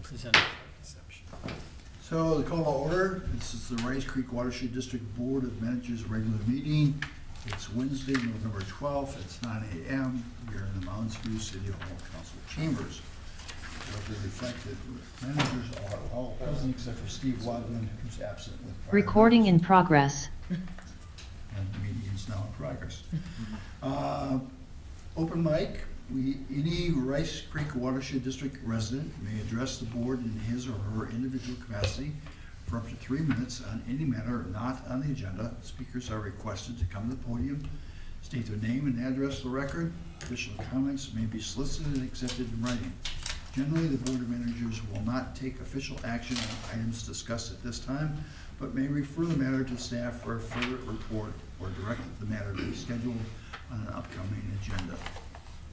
Presented. So the call to order, this is the Rice Creek Watershed District Board of Managers regular meeting. It's Wednesday, November 12th, it's 9 a.m. We're in the Mounds View City Hall Council Chambers. Let me reflect that managers are all present except for Steve Wadman, who's absent with prior Recording in notice. progress. And the meeting is now in progress. Open mic. Any Rice Creek Watershed District resident may address the board in his or her individual capacity for up to 3 minutes on any matter not on the agenda. Speakers are requested to come to the podium, state their name and address for the record. Additional comments may be solicited and accepted in writing. Generally, the Board of Managers will not take official action on items discussed at this time, but may refer the matter to staff for a further report or direct the matter to be scheduled on an upcoming agenda.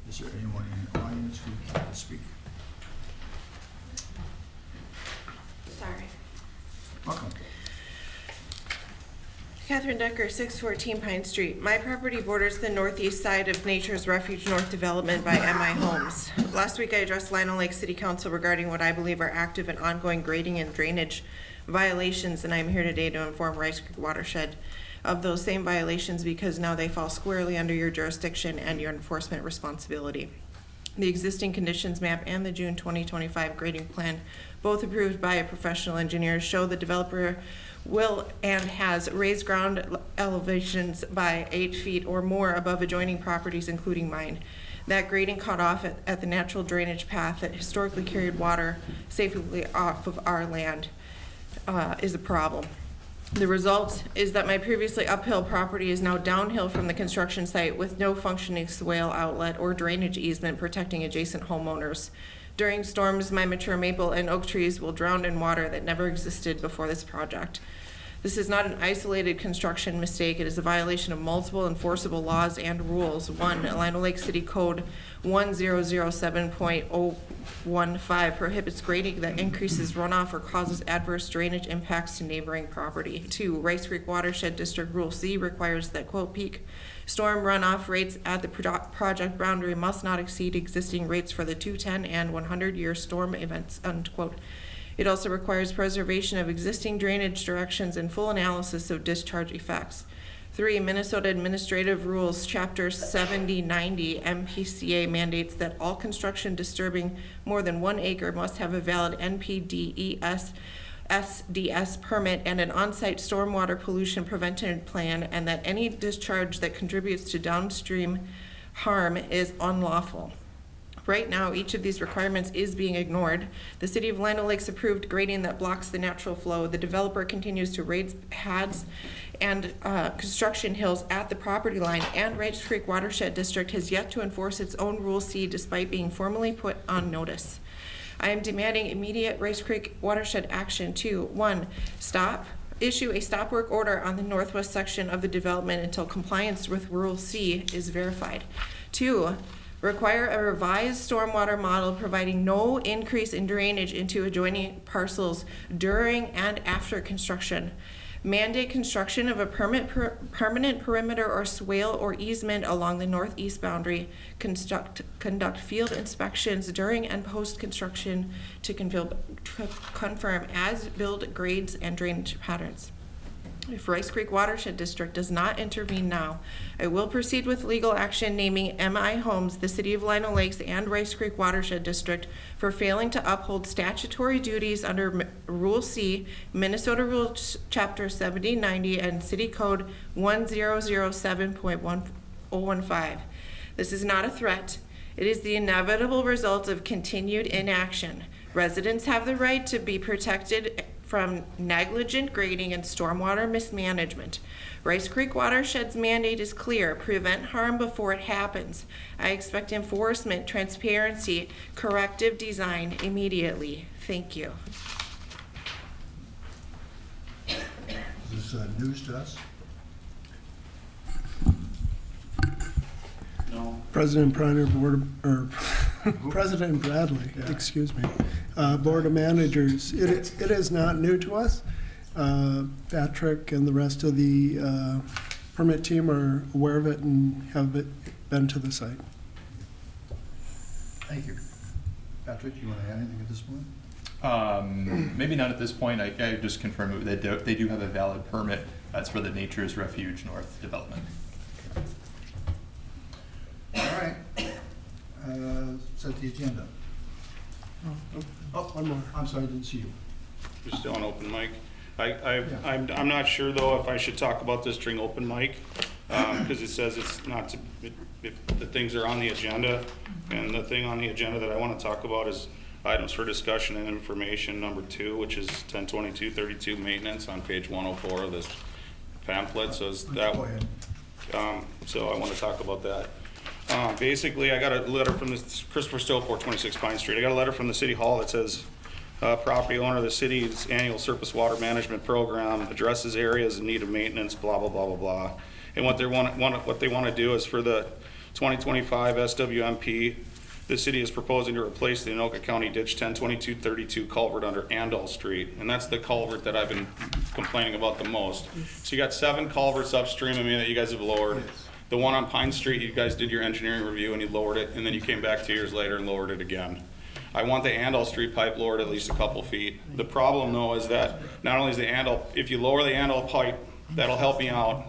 Is there anyone in the audience who would like to speak? Sorry. Welcome. Catherine Decker, 614 Pine Street. My property borders the northeast side of Nature's Refuge North Development by MI Homes. Last week I addressed Lino Lake City Council regarding what I believe are active and ongoing grading and drainage violations, and I'm here today to inform Rice Creek Watershed of those same violations because now they fall squarely under your jurisdiction and your enforcement responsibility. The existing conditions map and the June 2025 grading plan, both approved by a professional engineer, show the developer will and has raised ground elevations by 8 feet or more above adjoining properties, including mine. That grading cut off at the natural drainage path that historically carried water safely off of our land is a problem. The result is that my previously uphill property is now downhill from the construction site with no functioning swale outlet or drainage easement protecting adjacent homeowners. During storms, my mature maple and oak trees will drown in water that never existed before this project. This is not an isolated construction mistake. It is a violation of multiple enforceable laws and rules. 1, Lino Lake City Code 1007.015 prohibits grading that increases runoff or causes adverse drainage impacts to neighboring property. 2, Rice Creek Watershed District Rule C requires that, quote, peak storm runoff rates at the project boundary must not exceed existing rates for the 210 and 100-year storm events, unquote. It also requires preservation of existing drainage directions and full analysis of discharge effects. 3, Minnesota Administrative Rules, Chapter 7090, MPCA mandates that all construction disturbing more than 1 acre must have a valid NPDES SDS permit and an on-site stormwater pollution prevention plan, and that any discharge that contributes to downstream harm is unlawful. Right now, each of these requirements is being ignored. The City of Lino Lake's approved grading that blocks the natural flow. The developer continues to raise pads and construction hills at the property line, and Rice Creek Watershed District has yet to enforce its own Rule C despite being formally put on notice. I am demanding immediate Rice Creek Watershed action to 1, issue a stop work order on the northwest section of the development until compliance with Rule C is verified. 2, require a revised stormwater model providing no increase in drainage into adjoining parcels during and after construction. Mandate construction of a permanent perimeter or swale or easement along the northeast boundary. Conduct field inspections during and post-construction to confirm as-built grades and drainage patterns. If Rice Creek Watershed District does not intervene now, I will proceed with legal action naming MI Homes, the City of Lino Lakes, and Rice Creek Watershed District for failing to uphold statutory duties under Rule C, Minnesota Rules Chapter 7090, and City Code 1007.1015. This is not a threat. It is the inevitable result of continued inaction. Residents have the right to be protected from negligent grading and stormwater mismanagement. Rice Creek Watershed's mandate is clear: prevent harm before it happens. I expect enforcement, transparency, corrective design immediately. Thank you. Is this news to us? No. President Priner, President Bradley, Yeah. excuse me, Board of Managers. It is not new to us. Patrick and the rest of the permit team are aware of it and have been to the site. Thank you. Patrick, you want to add anything at this point? Maybe not at this point. I just confirmed that they do have a valid permit. That's for the Nature's Refuge North development. All right. Set the agenda. Oh, One more. I'm sorry, I didn't see you. You're still on open mic. I'm not sure though if I should talk about this during open mic, because it says it's not to, if the things are on the agenda, and the thing on the agenda that I want to talk about is items for discussion and information, number 2, which is 102232 maintenance on page 104 of this pamphlet, so is that, Go ahead. so I want to talk about that. Basically, I got a letter from this Christopher Stowe, 426 Pine Street. I got a letter from the city hall that says, property owner of the city's annual surface water management program addresses areas in need of maintenance, blah, blah, blah, blah, blah. And what they want to do is for the 2025 SWMP, the city is proposing to replace the Anoka County Ditch 102232 culvert under Andal Street. And that's the culvert that I've been complaining about the most. So you got 7 culverts upstream of me that you guys have lowered. The one on Pine Street, you guys did your engineering review and you lowered it, and then you came back 2 years later and lowered it again. I want the Andal Street pipe lowered at least a couple feet. The problem though is that not only is the Andal, if you lower the Andal pipe, that'll help me out,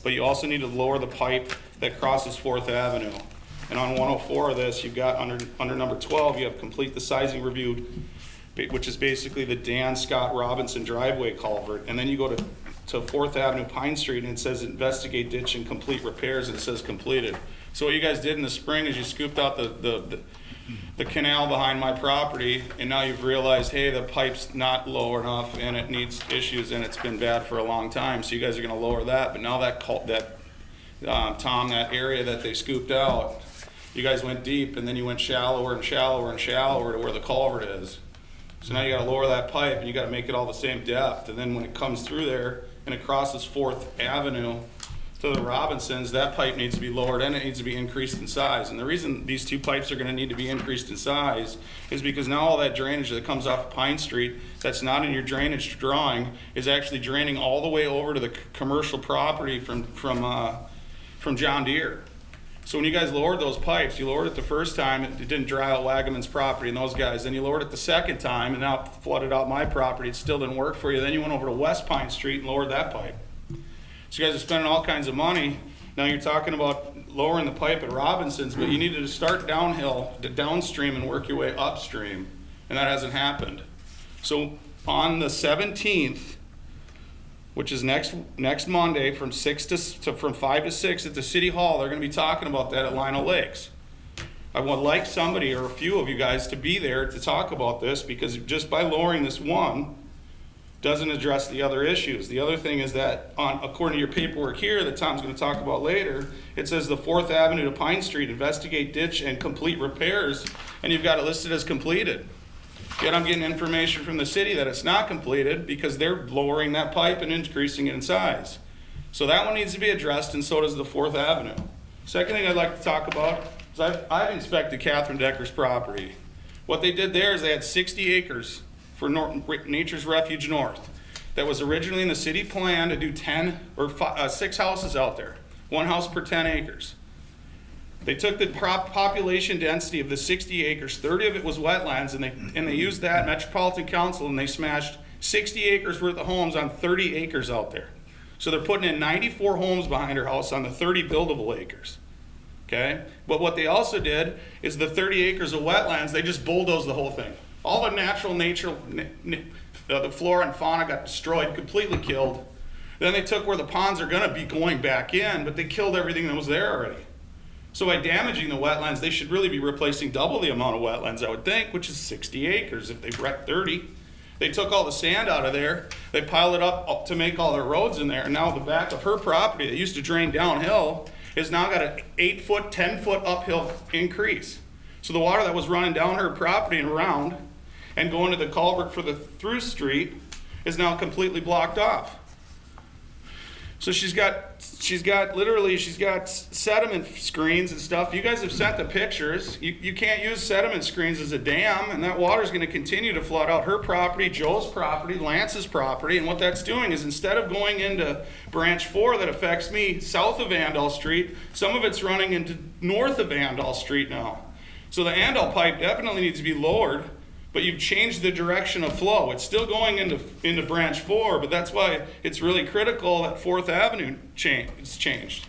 but you also need to lower the pipe that crosses 4th Avenue. And on 104 of this, you've got under number 12, you have complete the sizing review, which is basically the Dan Scott Robinson driveway culvert. And then you go to 4th Avenue Pine Street and it says investigate ditch and complete repairs, and it says completed. So what you guys did in the spring is you scooped out the canal behind my property, and now you've realized, hey, the pipe's not low enough and it needs issues and it's been bad for a long time. So you guys are gonna lower that, but now Tom, that area that they scooped out, you guys went deep and then you went shallower and shallower and shallower to where the culvert is. So now you gotta lower that pipe and you gotta make it all the same depth. And then when it comes through there and it crosses 4th Avenue to the Robinsons, that pipe needs to be lowered and it needs to be increased in size. And the reason these 2 pipes are gonna need to be increased in size is because now all that drainage that comes off of Pine Street that's not in your drainage drawing is actually draining all the way over to the commercial property from John Deere. So when you guys lowered those pipes, you lowered it the first time, it didn't dry out Wagaman's property and those guys. Then you lowered it the second time and now it flooded out my property. It still didn't work for you. Then you went over to West Pine Street and lowered that pipe. So you guys are spending all kinds of money. Now you're talking about lowering the pipe at Robinson's, but you needed to start downhill, to downstream and work your way upstream. And that hasn't happened. So on the 17th, which is next Monday from 5 to 6 at the City Hall, they're going to be talking about that at Lino Lakes. I would like somebody or a few of you guys to be there to talk about this, because just by lowering this one doesn't address the other issues. The other thing is that according to your paperwork here that Tom's going to talk about later, it says the 4th Avenue to Pine Street, investigate ditch and complete repairs, and you've got it listed as completed. Yet I'm getting information from the city that it's not completed because they're lowering that pipe and increasing it in size. So that one needs to be addressed, and so does the 4th Avenue. Second thing I'd like to talk about is I've inspected Catherine Decker's property. What they did there is they had 60 acres for Nature's Refuge North that was originally in the city plan to do 6 houses out there, 1 house per 10 acres. They took the population density of the 60 acres, 30 of it was wetlands, and they used that Metropolitan Council, and they smashed 60 acres worth of homes on 30 acres out there. So they're putting in 94 homes behind her house on the 30 buildable acres. Okay? But what they also did is the 30 acres of wetlands, they just bulldozed the whole thing. All the natural nature, the flora and fauna got destroyed, completely killed. Then they took where the ponds are going to be going back in, but they killed everything that was there already. So by damaging the wetlands, they should really be replacing double the amount of wetlands, I would think, which is 60 acres if they wrecked 30. They took all the sand out of there, they piled it up to make all their roads in there, and now the back of her property that used to drain downhill has now got an 8-foot, 10-foot uphill increase. So the water that was running down her property and around and going to the culvert for the through street is now completely blocked off. So she's got sediment screens and stuff. You guys have sent the pictures. You can't use sediment screens as a dam, and that water is going to continue to flood out her property, Joe's property, Lance's property. And what that's doing is instead of going into branch 4 that affects me south of Andal Street, some of it's running into north of Andal Street now. So the Andal pipe definitely needs to be lowered but you've changed the direction of flow. It's still going into branch 4, but that's why it's really critical that 4th Avenue is changed.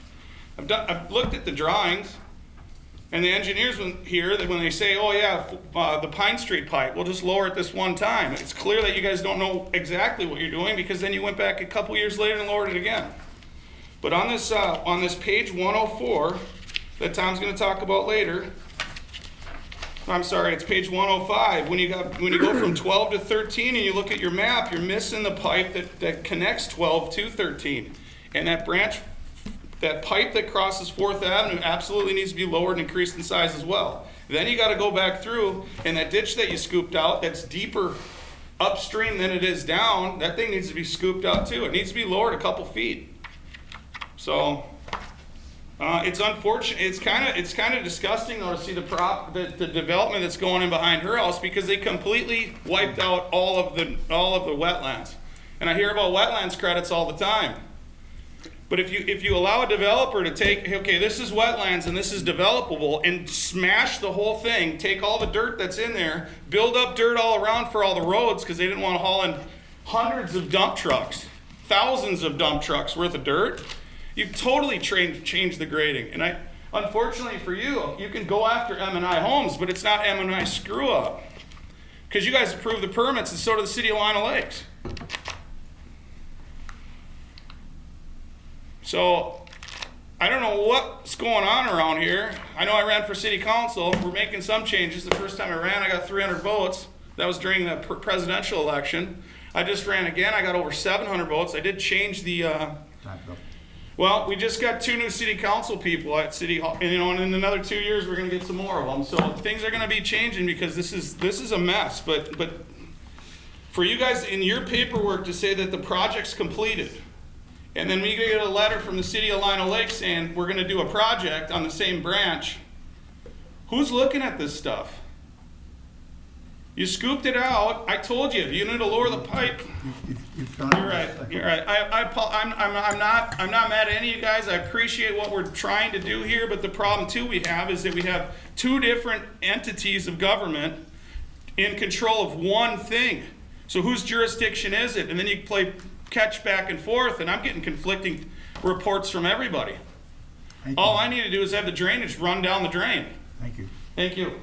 I've looked at the drawings, and the engineers here, that when they say, oh yeah, the Pine Street pipe, we'll just lower it this one time. It's clear that you guys don't know exactly what you're doing, because then you went back a couple years later and lowered it again. But on this page 104, that Tom's gonna talk about later, I'm sorry, it's page 105. When you go from 12 to 13 and you look at your map, you're missing the pipe that connects 12 to 13. And that pipe that crosses 4th Avenue absolutely needs to be lowered and increased in size as well. Then you gotta go back through, and that ditch that you scooped out, that's deeper upstream than it is down, that thing needs to be scooped out too. It needs to be lowered a couple feet. So, it's unfortunate. It's kind of disgusting though to see the development that's going in behind her house, because they completely wiped out all of the wetlands. And I hear about wetlands credits all the time. But if you allow a developer to take, okay, this is wetlands and this is developable, and smash the whole thing, take all the dirt that's in there, build up dirt all around for all the roads, because they didn't want to haul in hundreds of dump trucks, thousands of dump trucks worth of dirt. You've totally changed the grading. And unfortunately for you, you can go after M&I Homes, but it's not M&I screw up. Because you guys approved the permits, and so did the city of Lino Lakes. So, I don't know what's going on around here. I know I ran for city council. We're making some changes. The first time I ran, I got 300 votes. That was during the presidential election. I just ran again. I got over 700 votes. I did change the... Well, we just got 2 new city council people at City Hall, and in another 2 years we're going to get some more of them. So things are going to be changing, because this is a mess. But for you guys in your paperwork to say that the project's completed, and then we get a letter from the city of Lino Lakes saying we're going to do a project on the same branch, who's looking at this stuff? You scooped it out. I told you need to lower the pipe. You're right. You're right. I'm not mad at any of you guys. I appreciate what we're trying to do here, but the problem too we have is that we have 2 different entities of government in control of one thing. So whose jurisdiction is it? And then you play catch back and forth, and I'm getting conflicting reports from everybody. All I need to do is have the drainage run down the drain. Thank you. Thank you.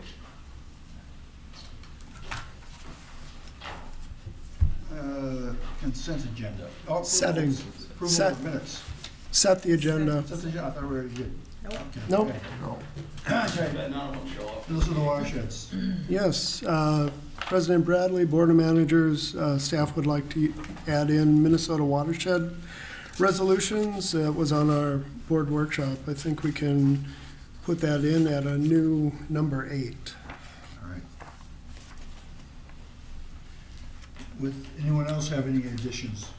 Consent agenda. Oh, Setting. Approval of minutes. Set the agenda. Set the agenda. I thought we already did. Okay. Nope. Okay. None of them show up. Those are the watersheds. Yes, President Bradley, Board of Managers, staff would like to add in Minnesota Watershed resolutions. It was on our board workshop. I think we can put that in at a new number 8. All right. Would anyone else have any additions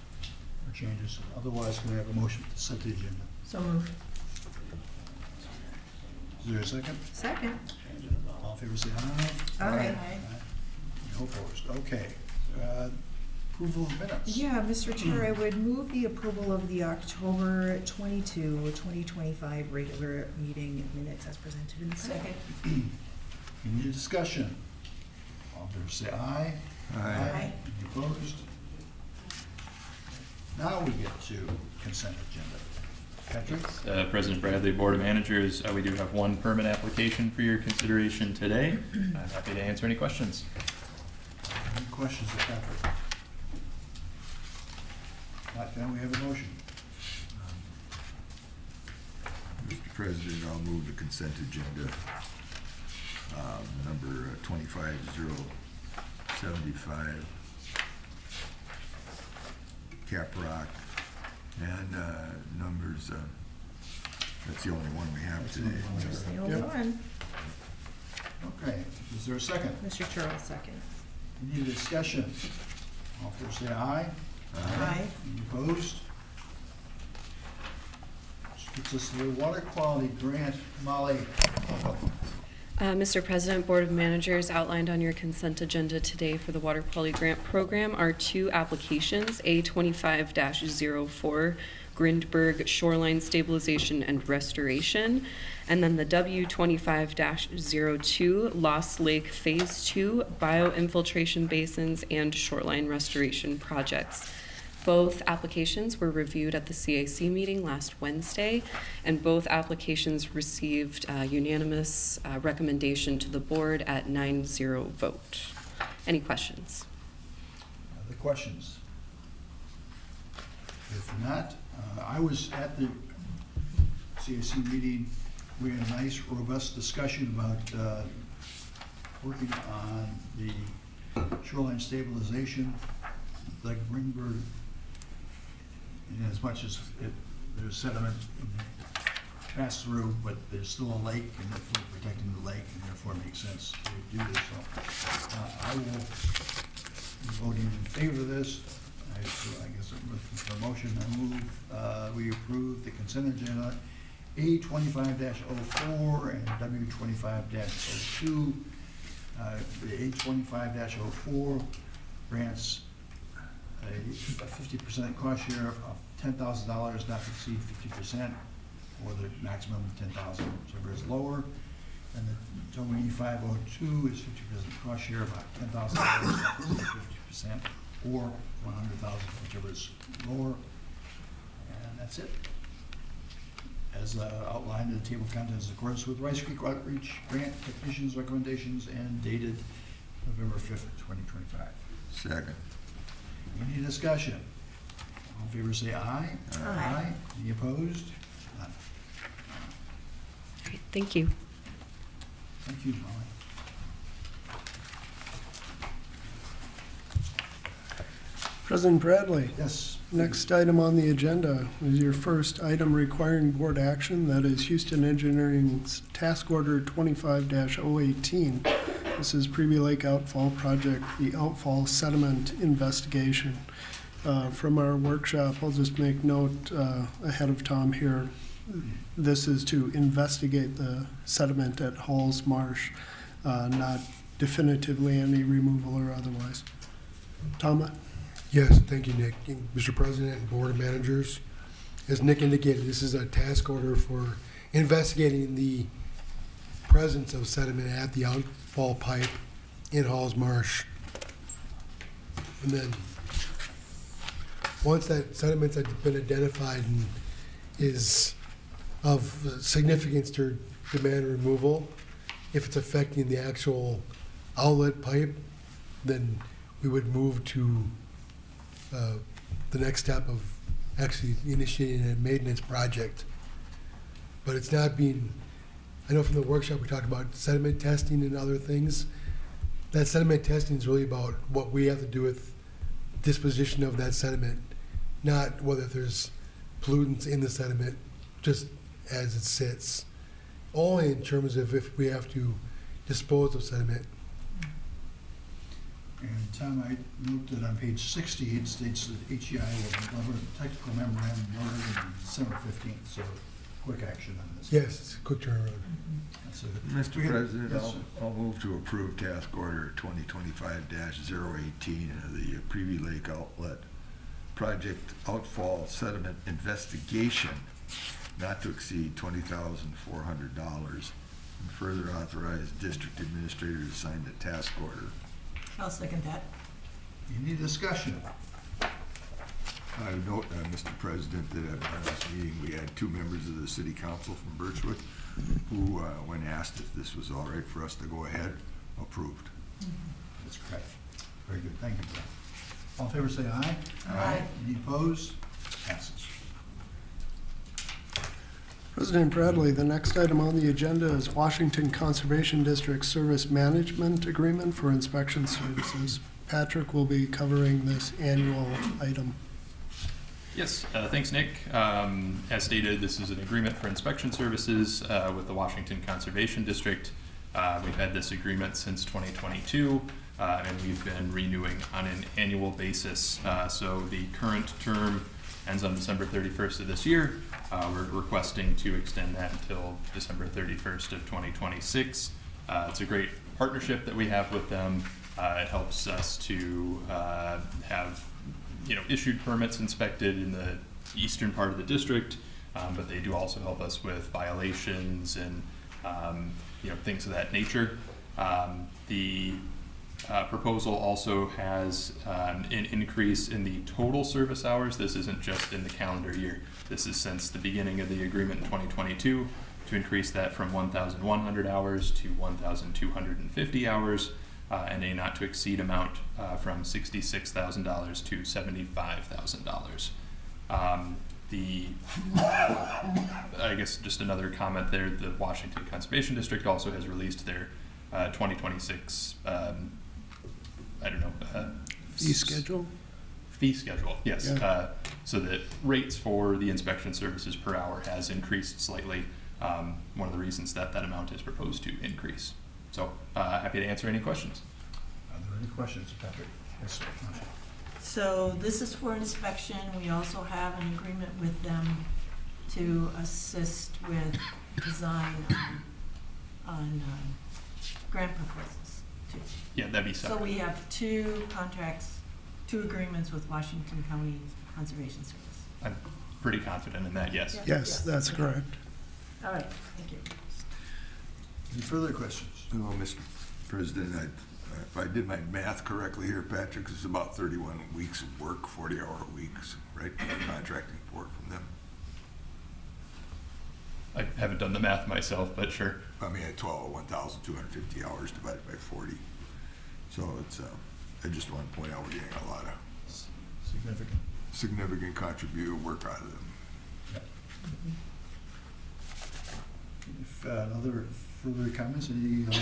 or changes? Otherwise, can I have a motion to set the agenda? So moved. Is there a second? Second. All in favor, say aye. Aye. No opposed. Okay. Approval of minutes. Yeah, Mr. Chair, I would move the approval of the October 22, 2025 regular meeting minutes as presented in the second. Any discussion? All in favor, say aye. Aye. Any opposed? Now we get to consent agenda. Patrick? President Bradley, Board of Managers, we do have 1 permit application for your consideration today. I'm happy to answer any questions. Any questions of Patrick? Not then we have a motion. Mr. President, I'll move the consent agenda, number 25075, Cap Rock, and numbers, that's the only one we have today. Just the only one. Okay, is there a second? Mr. Chair, I'll second. Any discussion? All in favor, say aye. Aye. Any opposed? Which gets us to the water quality grant. Molly? Mr. President, Board of Managers, outlined on your consent agenda today for the Water Quality Grant Program are 2 applications, A25-04 Grindberg Shoreline Stabilization and Restoration, and then the W25-02 Lost Lake Phase 2 Bioinfiltration Basins and Shoreline Restoration Projects. Both applications were reviewed at the CAC meeting last Wednesday, and both applications received unanimous recommendation to the board at 9-0 vote. Any questions? Other questions? If not, I was at the CAC meeting. We had a nice, robust discussion about working on the shoreline stabilization, like Greenberg, in as much as there's sediment pass through, but there's still a lake, and we're protecting the lake, and therefore it makes sense to do this. So I will be voting in favor of this. I guess I'm looking for a motion. I move we approve the consent agenda A25-04 and W25-02. The A25-04 grants a 50% cost share of $10,000 not to exceed 50%, or the maximum $10,000, whichever is lower. And the 25-02 is 50% cost share of $10,000 not to exceed 50%, or $100,000, whichever is lower. And that's it. As outlined in the table of contents, in accordance with Rice Creek Outreach Grant Technician's recommendations and dated November 5th, 2025. Second. Any discussion? All in favor say aye. Aye. Any opposed? None. Great, thank you. Thank you, Molly. President Bradley, Yes. next item on the agenda is your first item requiring board action. That is Houston Engineering's Task Order 25-018. This is Preview Lake Outfall Project, the outfall sediment investigation. From our workshop, I'll just make note ahead of Tom here. This is to investigate the sediment at Halls Marsh, not definitively any removal or otherwise. Tom? Yes, thank you, Nick. Mr. President and Board of Managers, as Nick indicated, this is a task order for investigating the presence of sediment at the outfall pipe in Halls Marsh. And then, once that sediment has been identified and is of significance to demand removal, if it's affecting the actual outlet pipe, then we would move to the next step of actually initiating a maintenance project. But it's not being, I know from the workshop we talked about sediment testing and other things. That sediment testing is really about what we have to do with disposition of that sediment, not whether there's pollutants in the sediment, just as it sits. Only in terms of if we have to dispose of sediment. And Tom, I note that on page 60, it states that HEI will deliver a technical memorandum on December 15th, so quick action on this. Yes, it's a quick turnaround. That's Mr. President, Yes, sir. I'll move to approve task order 2025-018 of the Preview Lake Outlet Project Outfall Sediment Investigation not to exceed $20,400, and further authorize district administrator to sign the task order. I'll second that. Any discussion? I note, Mr. President, that at our last meeting, we had two members of the city council from Birchwood who, when asked if this was all right for us to go ahead, approved. That's correct. Very good, thank you, Brad. All in favor say aye. Aye. Any opposed? Passes. President Bradley, the next item on the agenda is Washington Conservation District Service Management Agreement for Inspection Services. Patrick will be covering this annual item. Yes, thanks, Nick. As stated, this is an agreement for inspection services with the Washington Conservation District. We've had this agreement since 2022, and we've been renewing on an annual basis. So the current term ends on December 31st of this year. We're requesting to extend that until December 31st of 2026. It's a great partnership that we have with them. It helps us to have issued permits inspected in the eastern part of the district, but they do also help us with violations and things of that nature. The proposal also has an increase in the total service hours. This isn't just in the calendar year. This is since the beginning of the agreement in 2022 to increase that from 1,100 hours to 1,250 hours, and a not to exceed amount from $66,000 to $75,000. I guess just another comment there, the Washington Conservation District also has released their 2026, Fee schedule? Fee schedule, yes. Yeah. So that rates for the inspection services per hour has increased slightly. One of the reasons that amount is proposed to increase. So happy to answer any questions. Are there any questions, Patrick? Yes, sir. So this is for inspection. We also have an agreement with them to assist with design on grant proposals too. Yeah, that'd be So separate. we have two contracts, two agreements with Washington County Conservation Service. I'm pretty confident in that, yes. Yes, that's correct. All right, thank you. Any further questions? No, Mr. President, if I did my math correctly here, Patrick, it's about 31 weeks of work, 40-hour weeks, right? Contracting for it from them. I haven't done the math myself, but sure. I mean, at 1,250 hours divided by 40. So it's, I just want to point out we're getting a lot of significant contributed work out of them. If other further comments, any, would you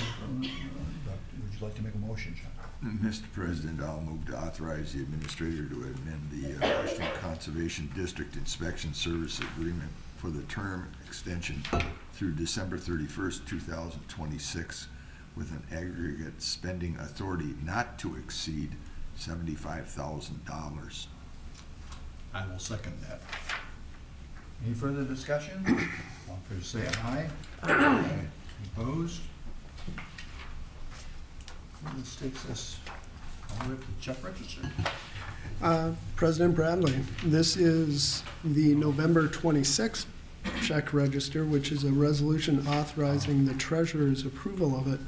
like to make a motion, John? Mr. President, I'll move to authorize the administrator to amend the Washington Conservation District Inspection Service Agreement for the term extension through December 31st, 2026, with an aggregate spending authority not to exceed $75,000. I will second that. Any further discussion? All in favor, say aye. Aye. Opposed? This takes us all the way up to the check register. President Bradley, this is the November 26th check register, which is a resolution authorizing the treasurer's approval of it.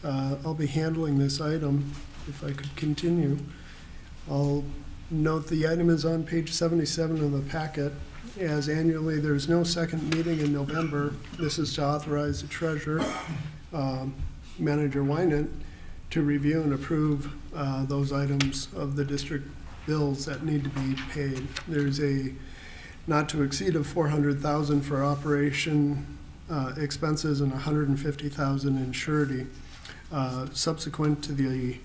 I'll be handling this item, if I could continue. I'll note the item is on page 77 of the packet. As annually, there's no second meeting in November. This is to authorize the treasurer, Manager Wynant, to review and approve those items of the district bills that need to be paid. There's a not to exceed of $400,000 for operation expenses and $150,000 in surety. Subsequent to the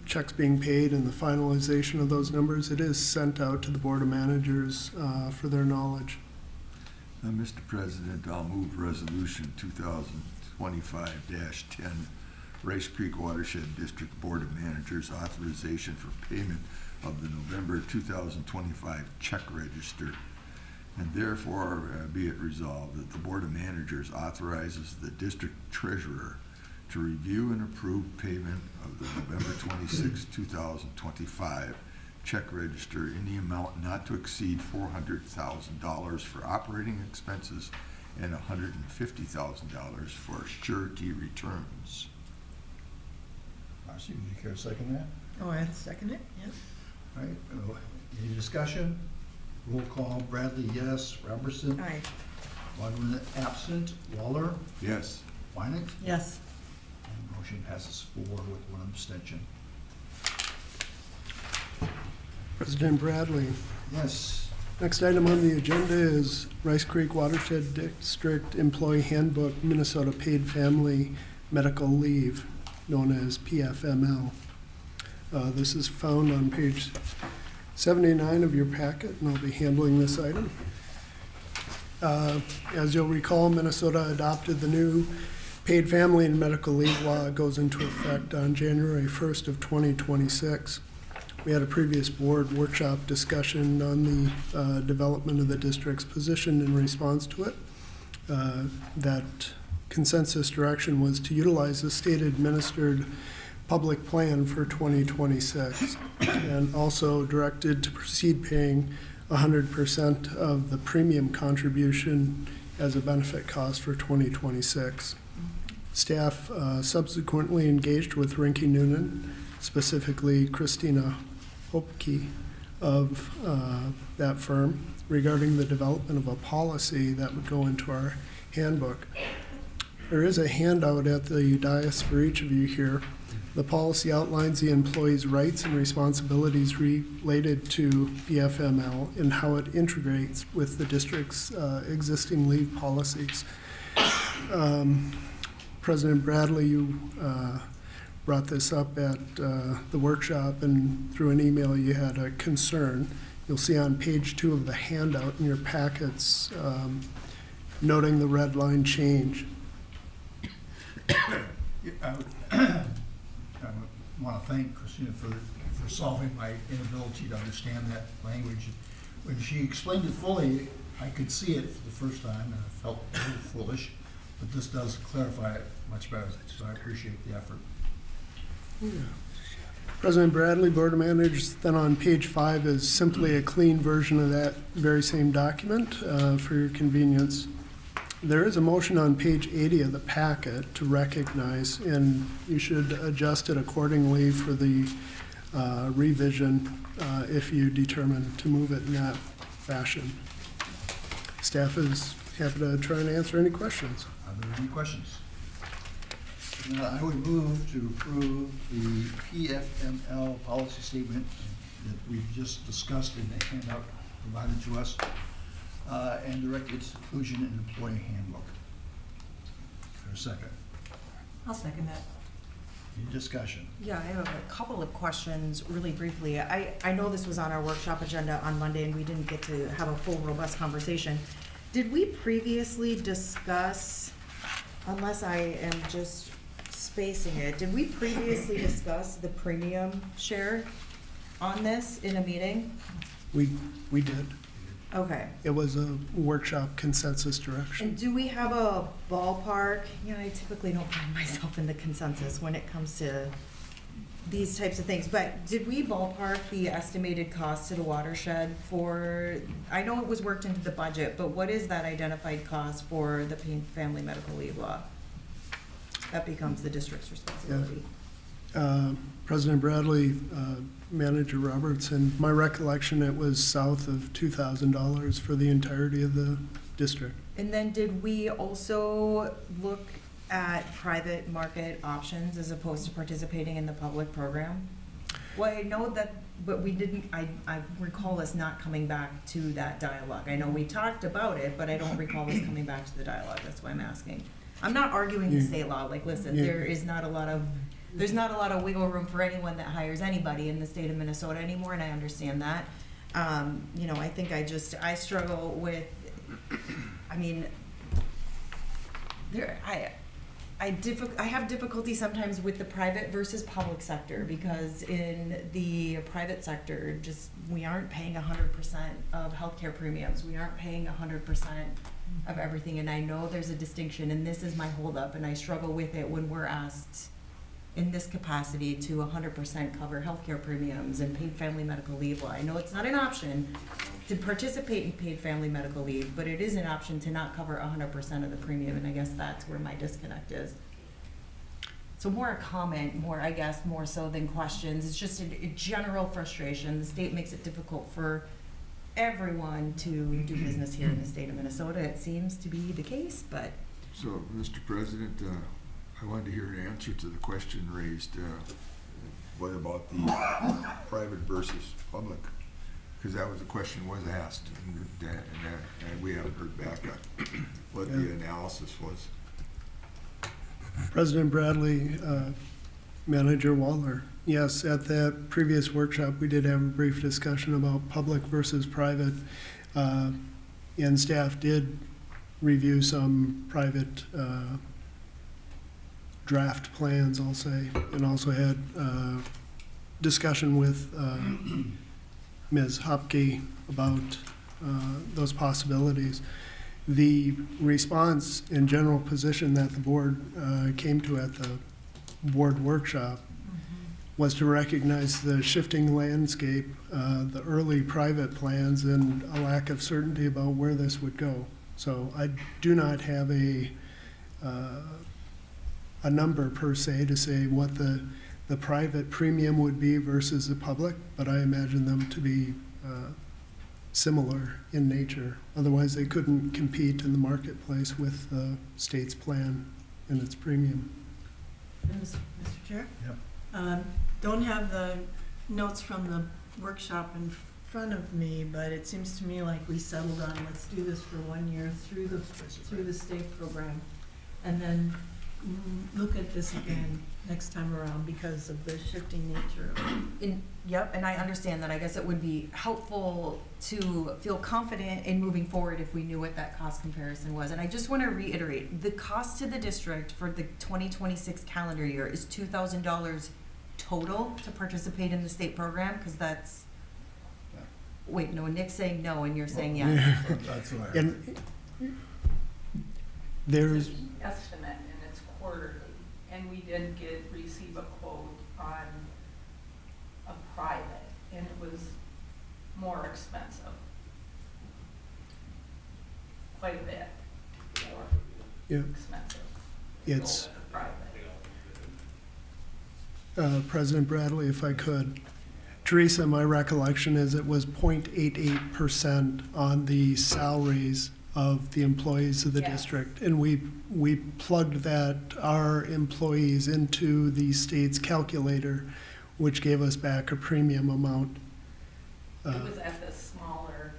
checks being paid and the finalization of those numbers, it is sent out to the Board of Managers for their knowledge. Mr. President, I'll move Resolution 2025-10, Rice Creek Watershed District Board of Managers authorization for payment of the November 2025 check register. And therefore, be it resolved that the Board of Managers authorizes the district treasurer to review and approve payment of the November 26, 2025 check register in the amount not to exceed $400,000 for operating expenses and $150,000 for surety returns. Marcy, would you care to second that? Oh, I second it, yes. All right, any discussion? Roll call, Bradley, yes. Robertson? Aye. Waterman absent. Waller? Yes. Wynick? Yes. And motion passes 4 with 1 abstention. President Bradley, Yes. next item on the agenda is Rice Creek Watershed District Employee Handbook, Minnesota Paid Family Medical Leave, known as PFML. This is found on page 79 of your packet, and I'll be handling this item. As you'll recall, Minnesota adopted the new paid family and medical leave law. It goes into effect on January 1st of 2026. We had a previous board workshop discussion on the development of the district's position in response to it. That consensus direction was to utilize the state-administered public plan for 2026, and also directed to proceed paying 100% of the premium contribution as a benefit cost for 2026. Staff subsequently engaged with Rinke Noonan, specifically Christina Hopke of that firm, regarding the development of a policy that would go into our handbook. There is a handout at the dais for each of you here. The policy outlines the employee's rights and responsibilities related to BFML and how it integrates with the district's existing leave policies. President Bradley, you brought this up at the workshop, and through an email you had a concern. You'll see on page 2 of the handout in your packets, noting the red line change. I want to thank Christina for solving my inability to understand that language. When she explained it fully, I could see it for the first time, and I felt a little foolish, but this does clarify it much better, so I appreciate the effort. Yeah. President Bradley, Board of Managers, then on page 5 is simply a clean version of that very same document for your convenience. There is a motion on page 80 of the packet to recognize, and you should adjust it accordingly for the revision if you determine to move it in that fashion. Staff is happy to try and answer any questions. Are there any questions? I would move to approve the PFML policy statement that we've just discussed in the handout provided to us, and direct its inclusion in employee handbook. For a second. I'll second that. Any discussion? Yeah, I have a couple of questions really briefly. I know this was on our workshop agenda on Monday and we didn't get to have a full robust conversation. Did we previously discuss, unless I am just spacing it, did we previously discuss the premium share on this in a meeting? We did. Okay. It was a workshop consensus direction. And do we have a ballpark? You know, I typically don't find myself in the consensus when it comes to these types of things, but did we ballpark the estimated cost to the watershed for, I know it was worked into the budget, but what is that identified cost for the family medical leave law? That becomes the district's responsibility. President Bradley, Manager Robertson, my recollection, it was south of $2,000 for the entirety of the district. And then did we also look at private market options as opposed to participating in the public program? Well, I know that, but we didn't, I recall us not coming back to that dialogue. I know we talked about it, but I don't recall us coming back to the dialogue. That's why I'm asking. I'm not arguing the state law. Like, listen, there's not a lot of wiggle room for anyone that hires anybody in the state of Minnesota anymore, and I understand that. You know, I think I struggle with, I mean, I have difficulty sometimes with the private versus public sector, because in the private sector, just, we aren't paying 100% of healthcare premiums. We aren't paying 100% of everything, and I know there's a distinction, and this is my holdup, and I struggle with it when we're asked in this capacity to 100% cover healthcare premiums and paid family medical leave law. I know it's not an option to participate in paid family medical leave, but it is an option to not cover 100% of the premium, and I guess that's where my disconnect is. So more a comment, I guess, more so than questions. It's just a general frustration. The state makes it difficult for everyone to do business here in the state of Minnesota. It seems to be the case, but. So, Mr. President, I wanted to hear an answer to the question raised, what about the private versus public? Because that was a question was asked, and we haven't heard back on what the analysis was. President Bradley, Manager Waller, yes, at that previous workshop, we did have a brief discussion about public versus private, and staff did review some private draft plans, I'll say, and also had discussion with Ms. Hopke about those possibilities. The response and general position that the board came to at the board workshop was to recognize the shifting landscape, the early private plans, and a lack of certainty about where this would go. So I do not have a number per se to say what the private premium would be versus the public, but I imagine them to be similar in nature. Otherwise, they couldn't compete in the marketplace with the state's plan and its premium. Mr. Chair? Yep. Don't have the notes from the workshop in front of me, but it seems to me like we settled on, let's do this for 1 year through the state program, and then look at this again next time around because of the shifting nature of it. Yep, and I understand that. I guess it would be helpful to feel confident in moving forward if we knew what that cost comparison was. And I just want to reiterate, the cost to the district for the 2026 calendar year is $2,000 total to participate in the state program, because that's, wait, no, Nick's saying no, and you're saying yes. That's what I And there's, Estimate, and it's quarterly, and we did receive a quote on a private, and it was more expensive. Quite a bit more yeah, expensive. it's, to go with a private. President Bradley, if I could. Teresa, my recollection is it was 0.88% on the salaries of the employees of the Yes. district. And we plugged that, our employees, into the state's calculator, which gave us back a premium amount. It was at the smaller,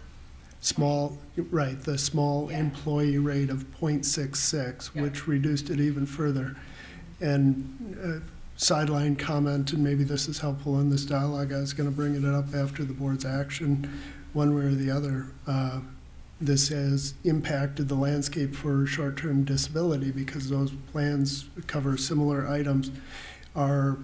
Small, right, the small Yeah. employee rate of 0.66, Yeah. which reduced it even further. And sideline comment, and maybe this is helpful in this dialogue, I was going to bring it up after the board's action, one way or the other. This has impacted the landscape for short-term disability because those plans cover similar items. Our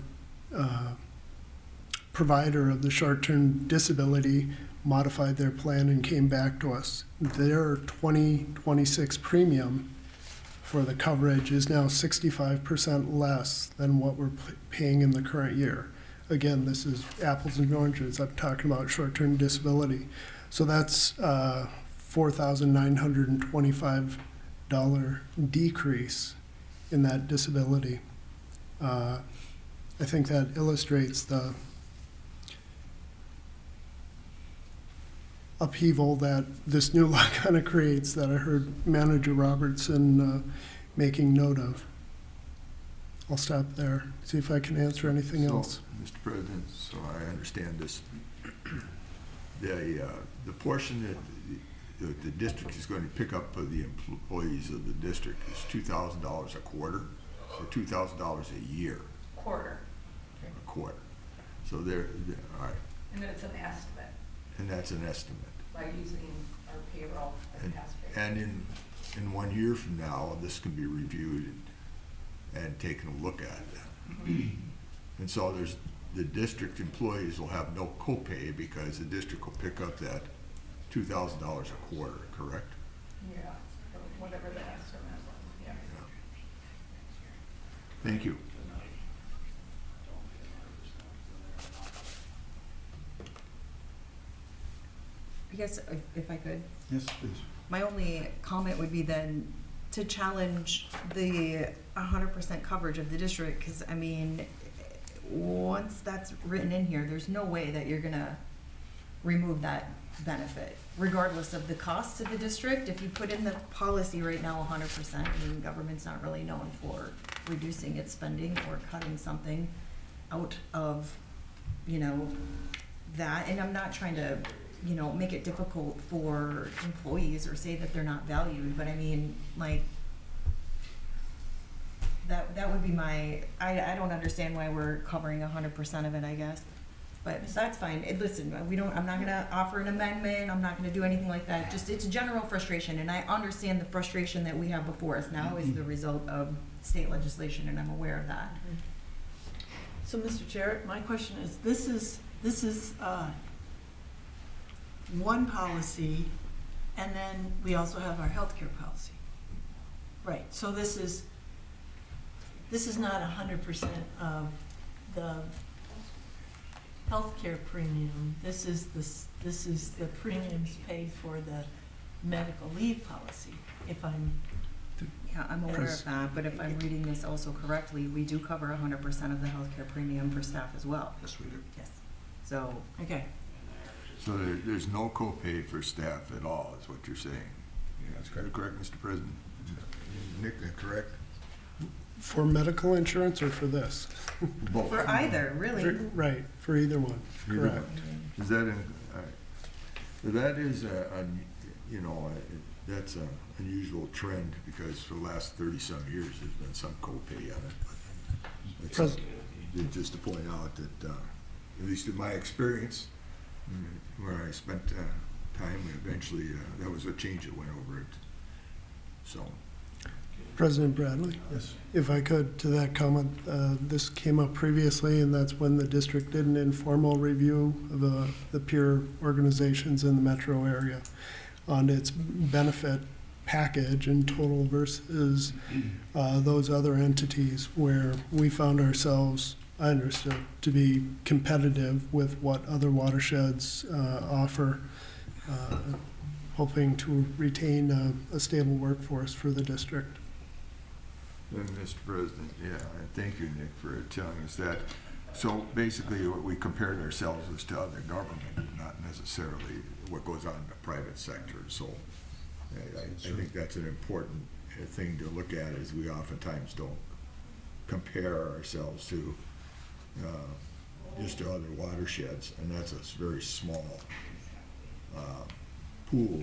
provider of the short-term disability modified their plan and came back to us. Their 2026 premium for the coverage is now 65% less than what we're paying in the current year. Again, this is apples and oranges. I'm talking about short-term disability. So that's $4,925 decrease in that disability. I think that illustrates the upheaval that this new law kind of creates that I heard Manager Robertson making note of. I'll stop there, see if I can answer anything So, else. Mr. President, so I understand this. The portion that the district is going to pick up for the employees of the district is $2,000 a quarter or $2,000 a year, quarter, a quarter. So they're all right, and it's an estimate and that's an estimate. by using our payroll and past payroll. And in 1 year from now, this can be reviewed and taken a look at. And so the district employees will have no copay because the district will pick up that $2,000 a quarter, correct? Yeah, or whatever the estimate was, yeah. Thank you. I guess if I could, Yes, please. my only comment would be then to challenge the 100% coverage of the district, because I mean, once that's written in here, there's no way that you're gonna remove that benefit, regardless of the cost to the district. If you put in the policy right now 100%, I mean, government's not really known for reducing its spending or cutting something out of, you know, that. And I'm not trying to, you know, make it difficult for employees or say that they're not valued, but I mean, like, that would be my, I don't understand why we're covering 100% of it, I guess. But that's fine. Listen, I'm not gonna offer an amendment, I'm not gonna do anything like that. Just, it's general frustration, and I understand the frustration that we have before us now is the result of state legislation, and I'm aware of that. So, Mr. Chair, my question is, this is one policy, and then we also have our healthcare policy. Right, so this is not 100% of the healthcare premium. This is the premiums paid for the medical leave policy, if I'm, Yeah, I'm aware of that, but if I'm reading this also correctly, we do cover 100% of the healthcare premium for staff as well. Yes, we do. Yes. So, okay. So there's no copay for staff at all, is what you're saying? That's Correct, Mr. President? Nick, correct? For medical insurance or for this? Both. for either, really. Right, for either one, Either correct. one. Is that in, that is that's an unusual trend because for the last 30-some years, there's been some copay on it. But Pres- just to point out that, at least in my experience, where I spent time, eventually, that was a change that went over it. So, President Bradley? Yes. If I could, to that comment, this came up previously, and that's when the district did an informal review of the peer organizations in the metro area on its benefit package in total versus those other entities, where we found ourselves, I understood, to be competitive with what other watersheds offer, hoping to retain a stable workforce for the district. and Mr. President, yeah, and thank you, Nick, for telling us that. So basically, what we compared ourselves was to other government, not necessarily what goes on in the private sector. So I think that's an important thing to look at, is we oftentimes don't compare ourselves to just to other watersheds, and that's a very small pool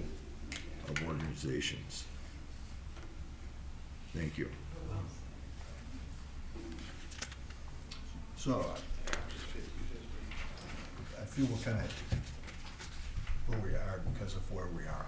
of organizations. Thank you. So, I feel we're kind of where we are because of where we are.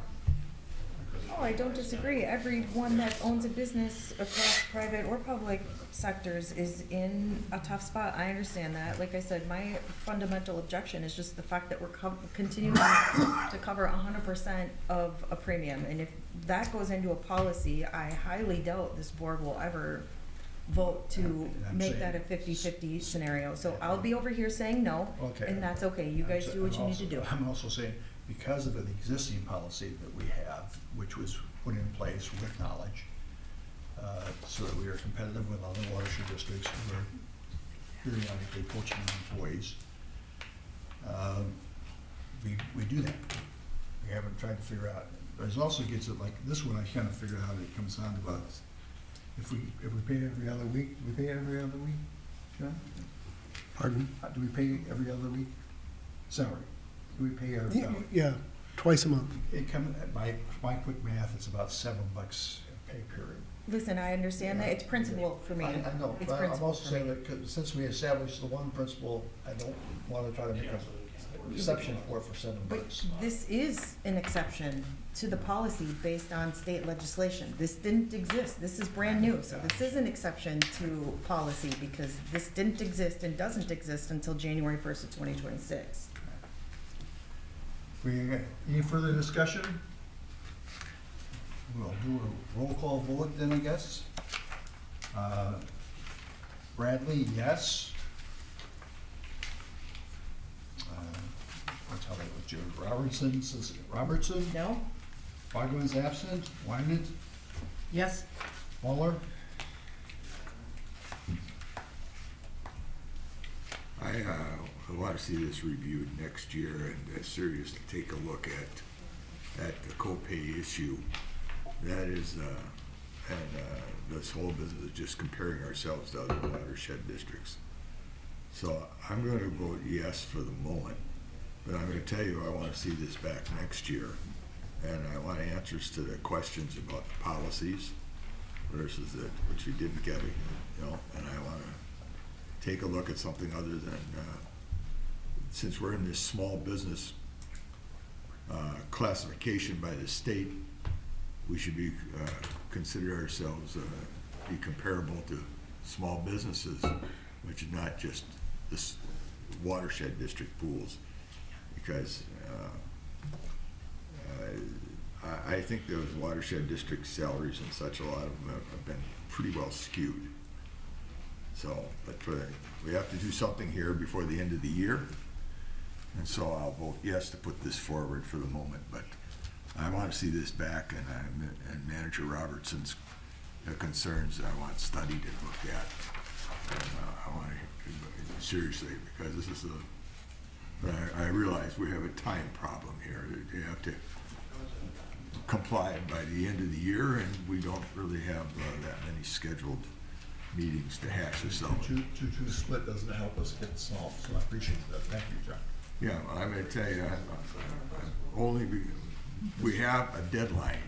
Oh, I don't disagree. Everyone that owns a business across private or public sectors is in a tough spot. I understand that. Like I said, my fundamental objection is just the fact that we're continuing to cover 100% of a premium. And if that goes into a policy, I highly doubt this board will ever vote to And I'm make saying- that a 50-50 scenario. So I'll be over here saying no, Okay. and that's okay. You guys do what you need to do. I'm also saying, because of the existing policy that we have, which was put in place with knowledge, so that we are competitive with other watershed districts who are periodically poaching employees, we do that. We haven't tried to figure out, there's also gets it like, this one I kind of figured out, it comes down to about, if we pay every other week, do we pay every other week, John? Pardon? Do we pay every other week? Salary? Do we pay our? Yeah, twice a month. It come, my quick math, it's about $7 a pay period. Listen, I understand that. It's principle for me. I know, It's but I'm principle also for saying me. that 'cause since we established the one principle, I don't wanna try to make an exception for $7. But this is an exception to the policy based on state legislation. This didn't exist. This is brand new. So this is an exception to policy because this didn't exist and doesn't exist until January 1st of 2026. Any further discussion? We'll do a roll call vote then, I guess. Bradley, yes. I'll tell you what Jim Robertson says. Robertson? No? Bogman's absent. Wynant? Yes. Waller? I want to see this reviewed next year and seriously take a look at the copay issue. That is, this whole business is just comparing ourselves to other watershed districts. So I'm going to vote yes for the moment, but I'm going to tell you I want to see this back next year, and I want answers to the questions about the policies versus which we didn't get, and I want to take a look at something other than, since we're in this small business classification by the state, we should be consider ourselves be comparable to small businesses, which is not just this watershed district pools, because I think those watershed district salaries and such, a lot of them have been pretty well skewed. So, but we have to do something here before the end of the year, And so I'll vote yes to put this forward for the moment, but I want to see this back, and Manager Robertson's concerns I want studied and looked at. And I want to, seriously, because this is but I realize we have a time problem here. You have to comply by the end of the year, and we don't really have that many scheduled meetings to hash this out. Two split doesn't help us get solved, so I appreciate that. Thank you, John. Yeah, well, I'm gonna tell you, we have a deadline.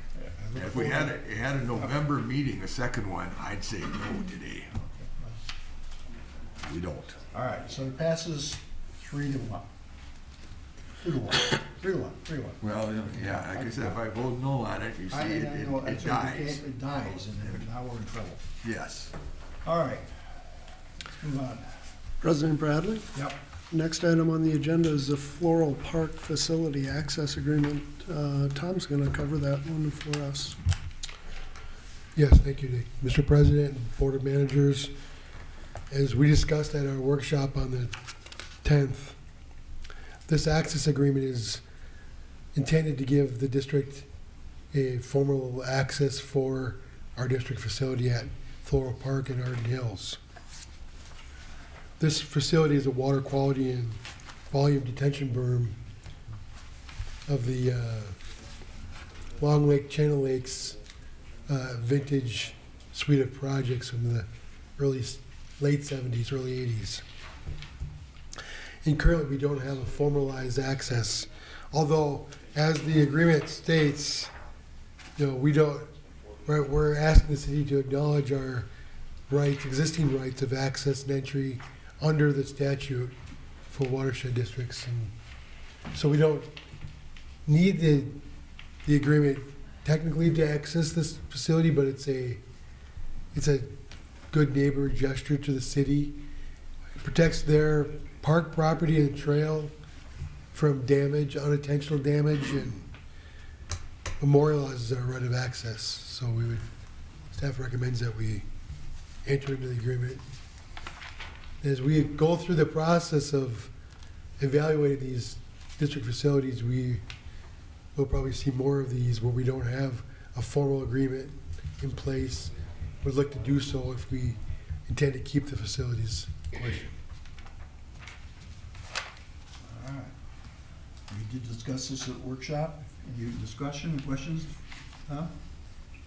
If we had a November meeting, a second one, I'd say no today. We don't. All right, so it passes 3-1. 2-1. 3-1. Well, yeah, like I said, if I vote no on it, you see, it dies. It dies, and then now we're in trouble. Yes. All right, let's move on. President Bradley? Yep. Next item on the agenda is the Floral Park Facility Access Agreement. Tom's going to cover that one for us. Yes, thank you, Nick. Mr. President, Board of Managers, as we discussed at our workshop on the 10th, this access agreement is intended to give the district a formal access for our district facility at Floral Park in Arden Hills. This facility is a water quality and volume detention berm of the Long Lake, Channel Lakes vintage suite of projects from the late 70s, early 80s. And currently we don't have a formalized access, although as the agreement states, we're asking the city to acknowledge our existing rights of access and entry under the statute for watershed districts. And so we don't need the agreement technically to access this facility, but it's a good neighbor gesture to the city. It protects their park property and trail from damage, unintentional damage, and memorializes our right of access. So staff recommends that we enter into the agreement. As we go through the process of evaluating these district facilities, we will probably see more of these where we don't have a formal agreement in place. We'd look to do so if we intend to keep the facilities in question. All right. We did discuss this at workshop. Any discussion, questions? Huh?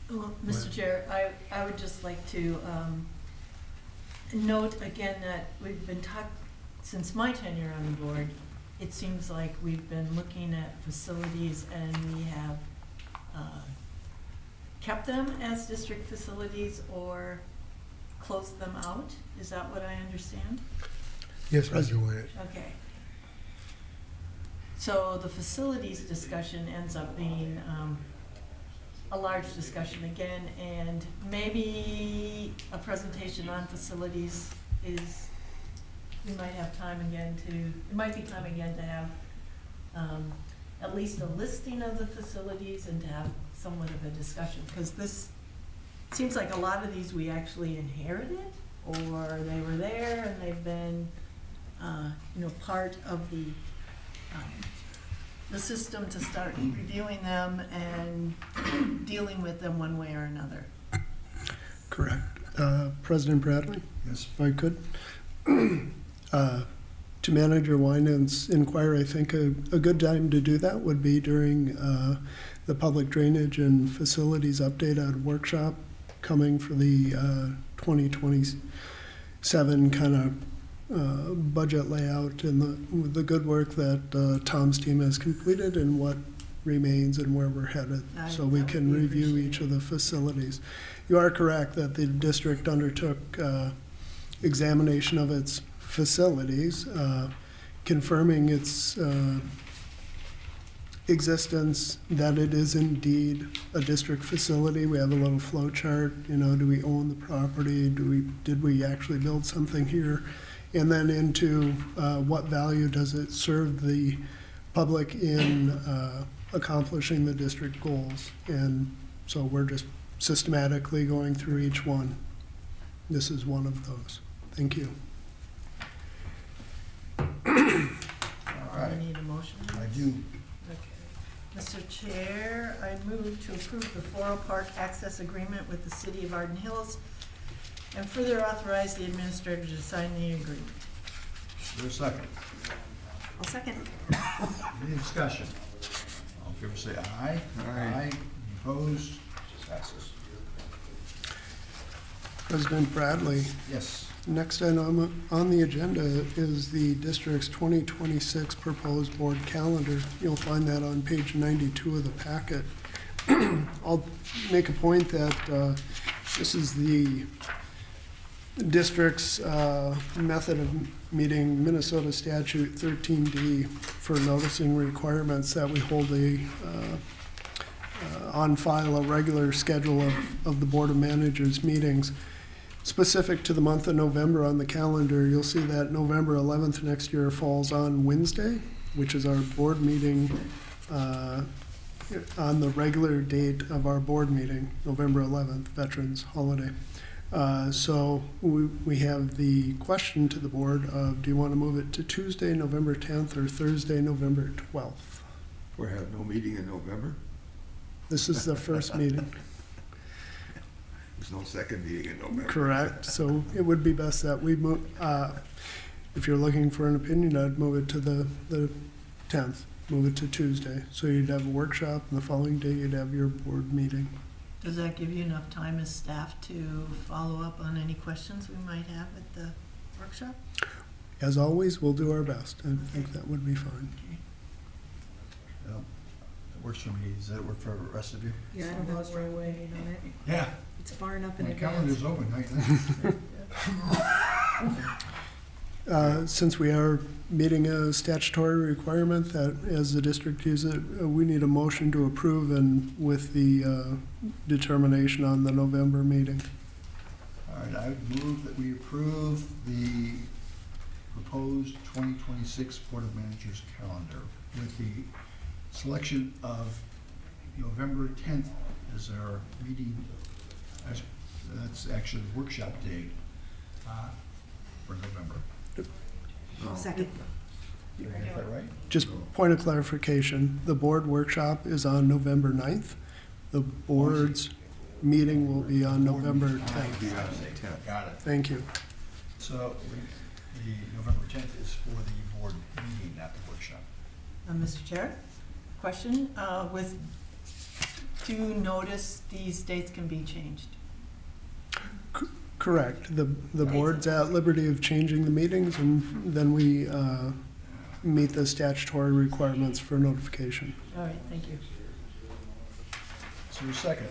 Well, Mr. Chair, I would just like to note again that we've been since my tenure on the board, it seems like we've been looking at facilities and we have kept them as district facilities or closed them out. Is that what I understand? Yes, Mr. Wyatt. Okay. So the facilities discussion ends up being a large discussion again, and maybe a presentation on facilities we might have time again it might be time again to have at least a listing of the facilities and to have somewhat of a discussion, because this seems like a lot of these we actually inherited, or they were there and they've been part of the system to start reviewing them and dealing with them one way or another. Correct. President Bradley? Yes. If I could. To Manager Winans' inquiry, I think a good time to do that would be during the public drainage and facilities update at a workshop coming for the 2027 kind of budget layout and the good work that Tom's team has completed and what remains and where we're headed, so we can review each of the facilities. You are correct that the district undertook examination of its facilities, confirming its existence, that it is indeed a district facility. We have a little flow chart, do we own the property? Did we actually build something here? And then into what value does it serve the public in accomplishing the district goals? And so we're just systematically going through each one. This is one of those. Thank you. All right. We need motion? I do. Okay. Mr. Chair, I move to approve the Floral Park access agreement with the City of Arden Hills and further authorize the administrator to sign the agreement. Is there a second? I'll second. Any discussion? All in favor say aye. Aye. Any opposed? Passes. President Bradley, Yes. next item on the agenda is the district's 2026 proposed board calendar. You'll find that on page 92 of the packet. I'll make a point that this is the district's method of meeting Minnesota Statute 13D for noticing requirements that we hold on file a regular schedule of the Board of Managers meetings. Specific to the month of November on the calendar, you'll see that November 11th next year falls on Wednesday, which is our board meeting on the regular date of our board meeting, November 11th, Veterans Holiday. So we have the question to the board of, do you want to move it to Tuesday, November 10th, or Thursday, November 12th? We have no meeting in November? This is the first meeting. There's no second meeting in November. Correct, so it would be best that we move, if you're looking for an opinion, I'd move it to the 10th, move it to Tuesday. So you'd have a workshop, and the following day you'd have your board meeting. Does that give you enough time as staff to follow up on any questions we might have at the workshop? As always, we'll do our best, I think that would be fine. That works for me. Does that work for the rest of you? Yeah, I don't have to worry waiting on it. Yeah. It's far enough in My advance. calendar's open right now. Since we are meeting a statutory requirement that as the district uses it, we need a motion to approve and with the determination on the November meeting. All right, I would move that we approve the proposed 2026 Board of Managers calendar with the selection of November 10th as our meeting. That's actually the workshop date for November. I'll second. Did I get that right? Just point of clarification, the board workshop is on November 9th. The board's meeting will be on November 10th. Got it. Thank you. So the November 10th is for the board meeting, not the workshop. Mr. Chair, question, with due notice, these dates can be changed? Correct. The board's at liberty of changing the meetings, and then we meet the statutory requirements for notification. All right, thank you. So your second.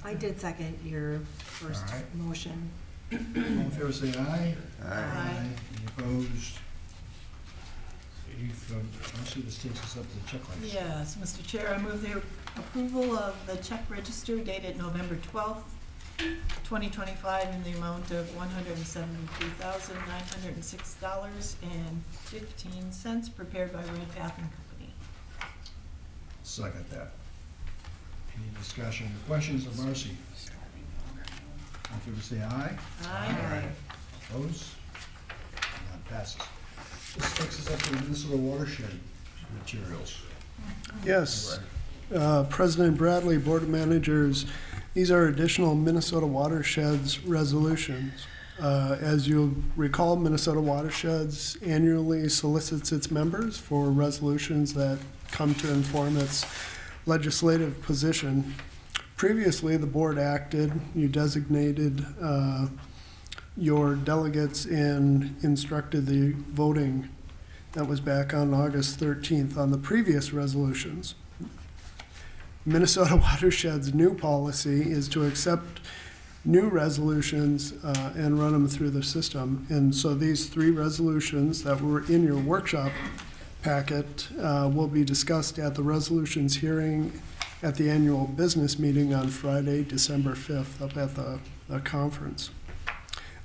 I did second your first All right. motion. All in favor say aye. Aye. Any opposed? Honestly, this takes us up to the checklist. Yes, Mr. Chair, I move the approval of the check register dated November 12th, 2025 in the amount of $173,906.15 prepared by Red Path and Company. Second that. Any discussion or questions of Marcy? All in favor say aye. Aye. Opposed? That passes. This takes us up to the Minnesota Watershed materials. Yes. President Bradley, Board of Managers, these are additional Minnesota Watersheds resolutions. As you'll recall, Minnesota Watersheds annually solicits its members for resolutions that come to inform its legislative position. Previously, the board acted, you designated your delegates and instructed the voting. That was back on August 13th on the previous resolutions. Minnesota Watershed's new policy is to accept new resolutions and run them through the system. And so these three resolutions that were in your workshop packet will be discussed at the resolutions hearing at the annual business meeting on Friday, December 5th, up at the conference.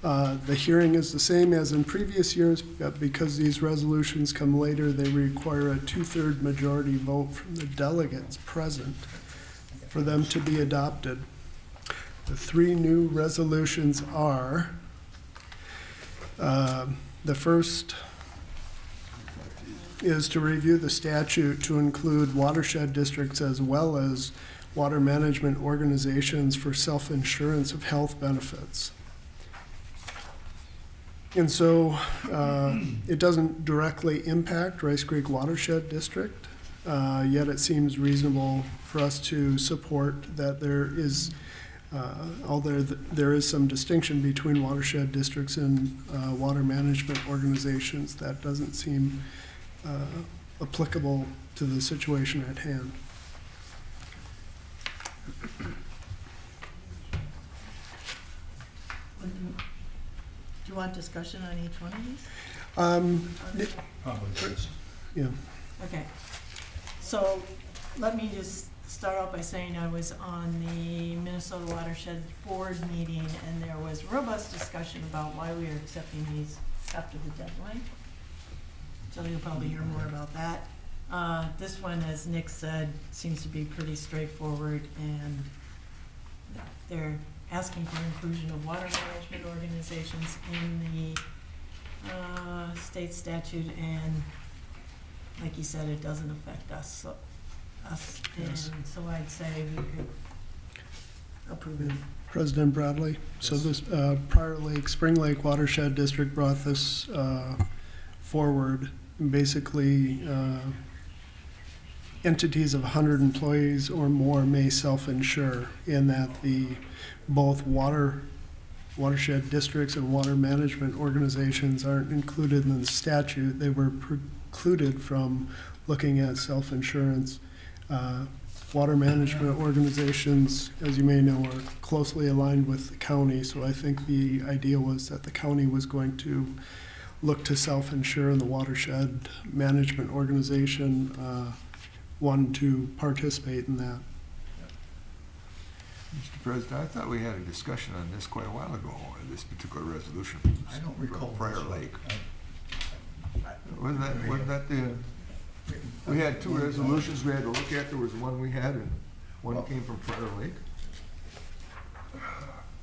The hearing is the same as in previous years, but because these resolutions come later, they require a 2/3 majority vote from the delegates present for them to be adopted. The three new resolutions are, the first is to review the statute to include watershed districts as well as water management organizations for self-insurance of health benefits. And so it doesn't directly impact Rice Creek Watershed District, yet it seems reasonable for us to support that there is, although there is some distinction between watershed districts and water management organizations, that doesn't seem applicable to the situation at hand. Do you want discussion on each one of these? Probably first. Yeah. Okay, so let me just start out by saying I was on the Minnesota Watershed Board meeting, and there was robust discussion about why we are accepting these after the deadline. So you'll probably hear more about that. This one, as Nick said, seems to be pretty straightforward, and they're asking for inclusion of water management organizations in the state statute, and like you said, it doesn't affect us, and so I'd say we could approve it. President Bradley, so this Prior Lake, Spring Lake Watershed District brought this forward. Basically, entities of 100 employees or more may self-insure in that both watershed districts and water management organizations aren't included in the statute. They were precluded from looking at self-insurance. Water management organizations, as you may know, are closely aligned with the county, so I think the idea was that the county was going to look to self-insure, and the watershed management organization wanted to participate in that. Mr. President, I thought we had a discussion on this quite a while ago, this particular resolution. I don't recall. Prior Lake. Wasn't that the, we had two resolutions we had to look at. There was one we had and one came from Prior Lake.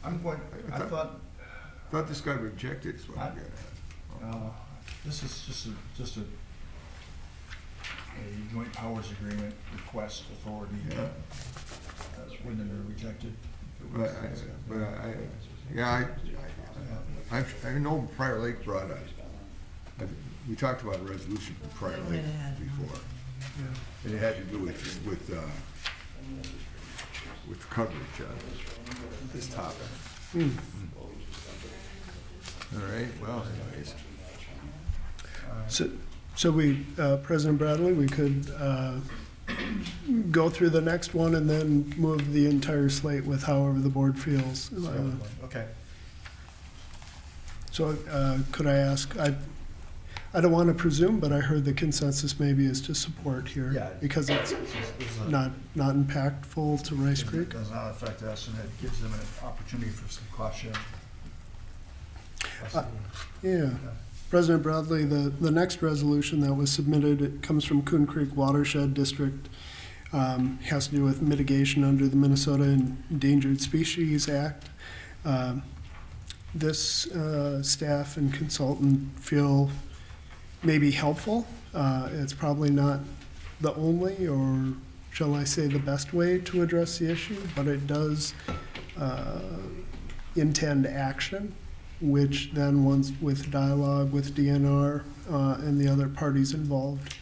I Thought this got rejected, is what I'm getting at. This is just a joint powers agreement request authority. Yeah. Wouldn't have been rejected. I know Prior Lake brought up, we talked about a resolution from Prior Lake before. And it had to do with coverage on this topic. All right, well, anyways. So we, President Bradley, we could go through the next one and then move the entire slate with however the board feels. Okay. So could I ask, I don't want to presume, but I heard the consensus maybe is to support here. Yeah. Because it's not impactful to Rice Creek. It does not affect us, and it gives them an opportunity for some cost sharing. Yeah. President Bradley, the next resolution that was submitted, it comes from Coon Creek Watershed District, has to do with mitigation under the Minnesota Endangered Species Act. This staff and consultant feel may be helpful. It's probably not the only, or shall I say the best way to address the issue, but it does intend action, which then, once with dialogue with DNR and the other parties involved,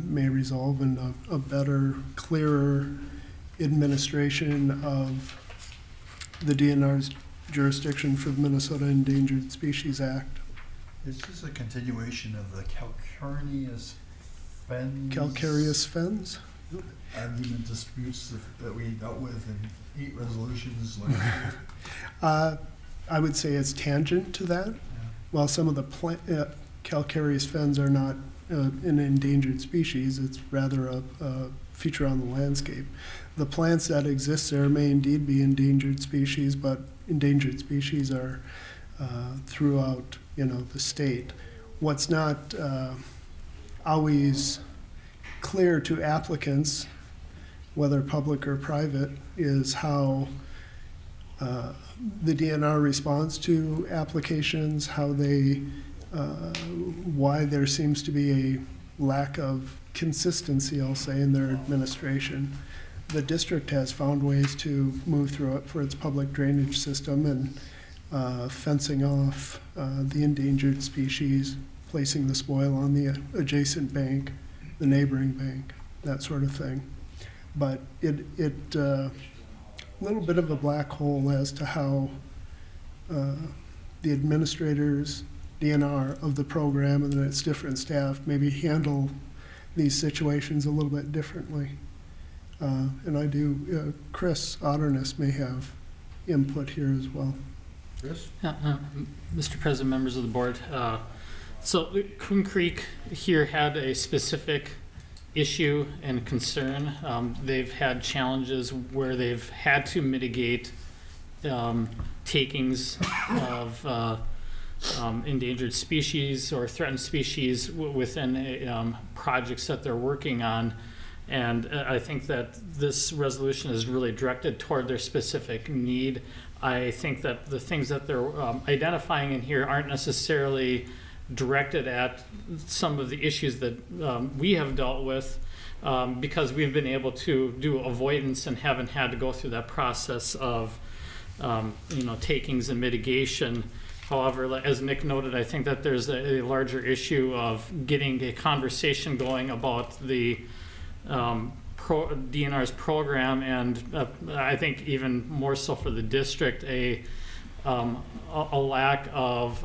may resolve in a better, clearer administration of the DNR's jurisdiction for the Minnesota Endangered Species Act. Is this a continuation of the calcareous fens? Calcareous fens? Argument disputes that we dealt with in 8 resolutions last year? I would say it's tangent to that. Yeah. While some of the calcareous fens are not an endangered species, it's rather a feature on the landscape. The plants that exist there may indeed be endangered species, but endangered species are throughout, the state. What's not always clear to applicants, whether public or private, is how the DNR responds to applications, how they, why there seems to be a lack of consistency, I'll say, in their administration. The district has found ways to move through it for its public drainage system and fencing off the endangered species, placing the spoil on the adjacent bank, the neighboring bank, that sort of thing. But it little bit of a black hole as to how the administrators, DNR of the program and then its different staff maybe handle these situations a little bit differently. And I do, Chris Otterness may have input here as well. Chris? Mr. President, members of the board, so Coon Creek here had a specific issue and concern. They've had challenges where they've had to mitigate takings of endangered species or threatened species within projects that they're working on. And I think that this resolution is really directed toward their specific need. I think that the things that they're identifying in here aren't necessarily directed at some of the issues that we have dealt with because we've been able to do avoidance and haven't had to go through that process of takings and mitigation. However, as Nick noted, I think that there's a larger issue of getting a conversation going about the DNR's program, and I think even more so for the district, a lack of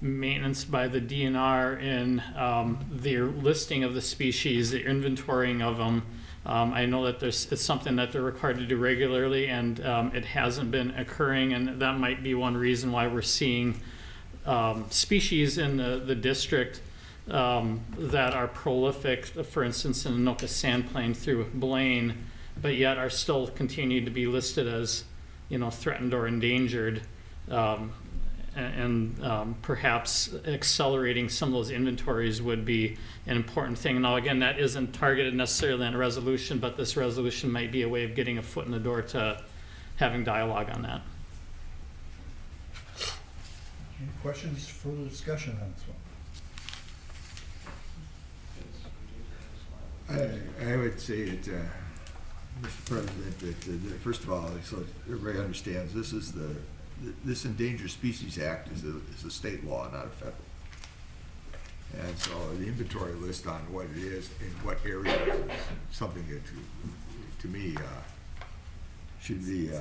maintenance by the DNR in their listing of the species, the inventorying of them. I know that it's something that they're required to do regularly, and it hasn't been occurring, and that might be one reason why we're seeing species in the district that are prolific, for instance, in the Anoka Sand Plain through Blaine, but yet are still continued to be listed as, threatened or endangered, and perhaps accelerating some of those inventories would be an important thing. Now, again, that isn't targeted necessarily in a resolution, but this resolution might be a way of getting a foot in the door to having dialogue on that. Any questions, further discussion on this one? I would say that, Mr. President, that first of all, so everybody understands, this Endangered Species Act is a state law, not a federal. And so the inventory list on what it is in what areas is something that, to me, should be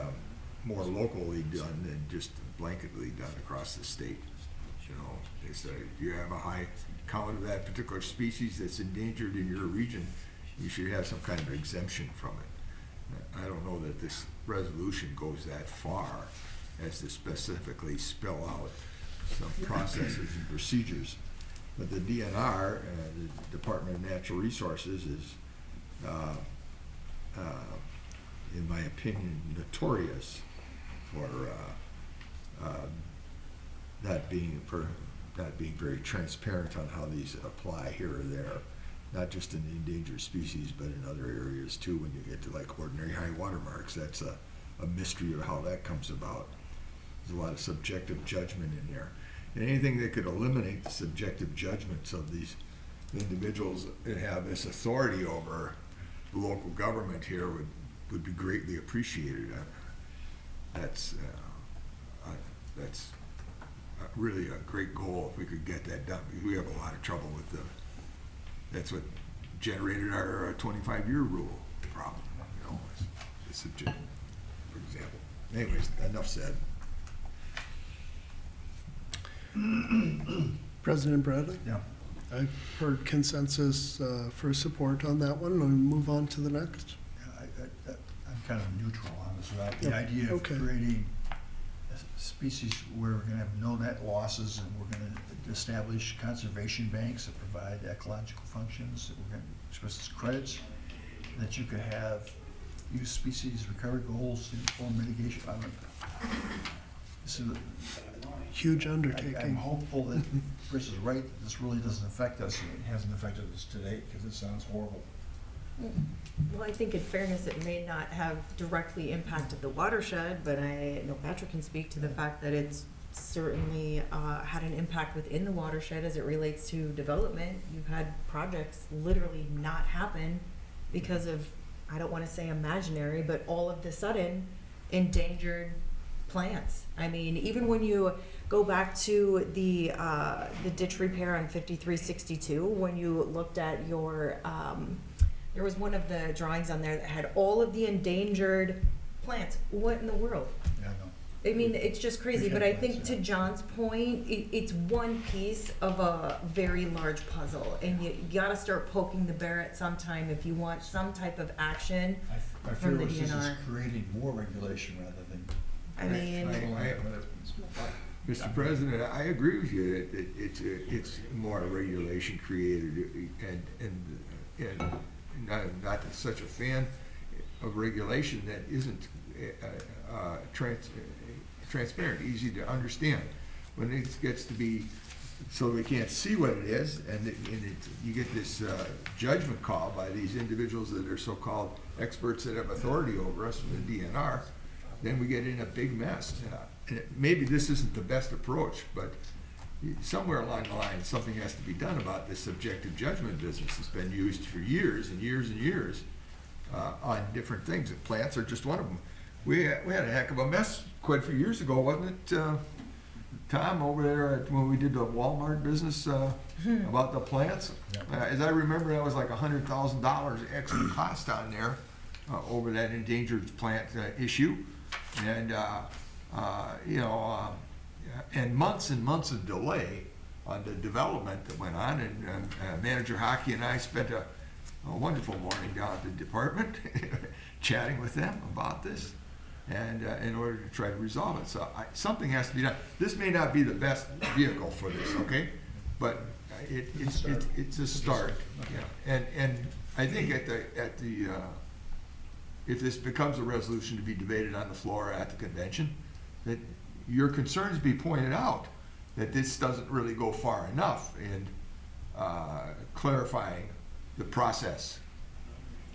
more locally done than just blanketly done across the state. If you have a high count of that particular species that's endangered in your region, you should have some kind of exemption from it. I don't know that this resolution goes that far as to specifically spell out some processes and procedures. But the DNR, the Department of Natural Resources, is, in my opinion, notorious for not being very transparent on how these apply here or there, not just in the endangered species, but in other areas too. When you get to like ordinary high water marks, that's a mystery of how that comes about. There's a lot of subjective judgment in there. And anything that could eliminate the subjective judgments of these individuals that have this authority over the local government here would be greatly appreciated. That's really a great goal if we could get that done, because we have a lot of trouble with that's what generated our 25-year rule problem, it's for example. Anyways, enough said. President Bradley? Yeah. I've heard consensus for support on that one. We'll move on to the next. Yeah, I'm kind of neutral on this. The idea of Okay. creating a species where we're going to have no net losses, and we're going to establish conservation banks that provide ecological functions, that we're going to express as credits, that you could use species recovery goals to inform mitigation. This is Huge undertaking. I'm hopeful that Chris is right, that this really doesn't affect us, and it hasn't affected us today, because it sounds horrible. Well, I think in fairness, it may not have directly impacted the watershed, but I know Patrick can speak to the fact that it's certainly had an impact within the watershed as it relates to development. You've had projects literally not happen because of, I don't want to say imaginary, but all of the sudden endangered plants. I mean, even when you go back to the ditch repair on 5362, when you looked at your, there was one of the drawings on there that had all of the endangered plants. What in the world? Yeah, no. I mean, it's just crazy, We've had but I plants, think yeah. to John's point, it's one piece of a very large puzzle, and you gotta start poking the bear at some time if you want some type of action. I fear From the this is DNR. creating more regulation rather than. I mean, Mr. President, I agree with you that it's more regulation created and not such a fan of regulation that isn't transparent, easy to understand. When it gets to be so we can't see what it is, and you get this judgment call by these individuals that are so-called experts that have authority over us from the DNR, then we get in a big mess. And maybe this isn't the best approach, but somewhere along the line, something has to be done about this subjective judgment business that's been used for years and years and years on different things. And plants are just one of them. We had a heck of a mess quite a few years ago, wasn't it, Tom, over there when we did the Walmart business about the plants? As I remember, that was like $100,000 extra cost on there over that endangered plant issue. And, and months of delay on the development that went on. And Manager Hockey and I spent a wonderful morning down at the department chatting with them about this, and in order to try to resolve it. So something has to be done. This may not be the best vehicle for this, okay? But it's a start. Yeah. And I think if this becomes a resolution to be debated on the floor at the convention, that your concerns be pointed out, that this doesn't really go far enough in clarifying the process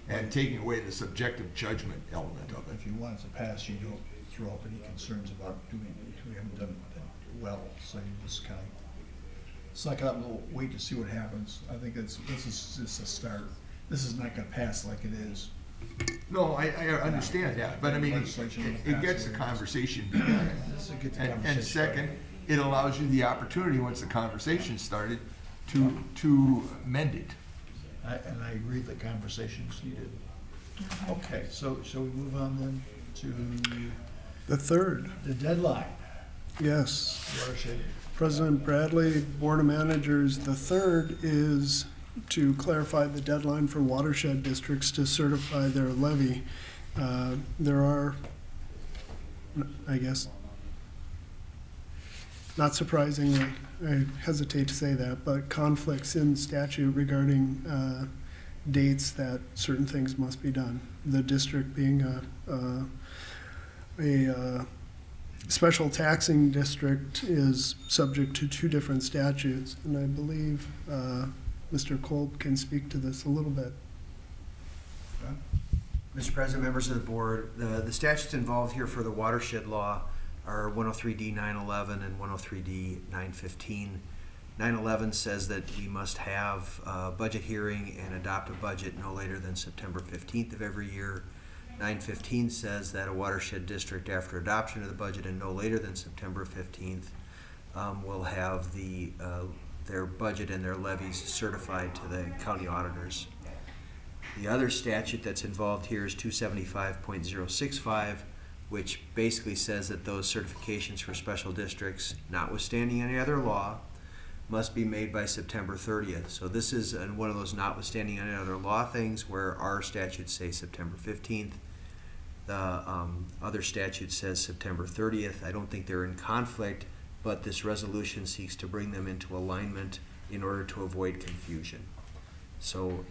and taking away the subjective judgment element of it. If you want it to pass, you don't throw up any concerns about doing it. We haven't done it well, so you just kind of suck it up and we'll wait to see what happens. I think this is just a start. This is not gonna pass like it is. No, I understand that, but I mean, it gets the conversation begun. And second, it allows you the opportunity, once the conversation started, to amend it. And I agree the conversation's needed. Okay, so shall we move on then to The third, the deadline? yes. Watershed. President Bradley, Board of Managers, the third is to clarify the deadline for watershed districts to certify their levy. There are, I guess, not surprisingly, I hesitate to say that, but conflicts in statute regarding dates that certain things must be done. The district being a special taxing district is subject to two different statutes, and I believe Mr. Kolb can speak to this a little bit. Mr. President, members of the board, the statutes involved here for the watershed law are 103D 911 and 103D 915. 911 says that we must have a budget hearing and adopt a budget no later than September 15th of every year. 915 says that a watershed district, after adoption of the budget and no later than September 15th, will have their budget and their levies certified to the county auditors. The other statute that's involved here is 275.065, which basically says that those certifications for special districts, notwithstanding any other law, must be made by September 30th. So this is one of those notwithstanding any other law things where our statutes say September 15th. The other statute says September 30th. I don't think they're in conflict, but this resolution seeks to bring them into alignment in order to avoid confusion. So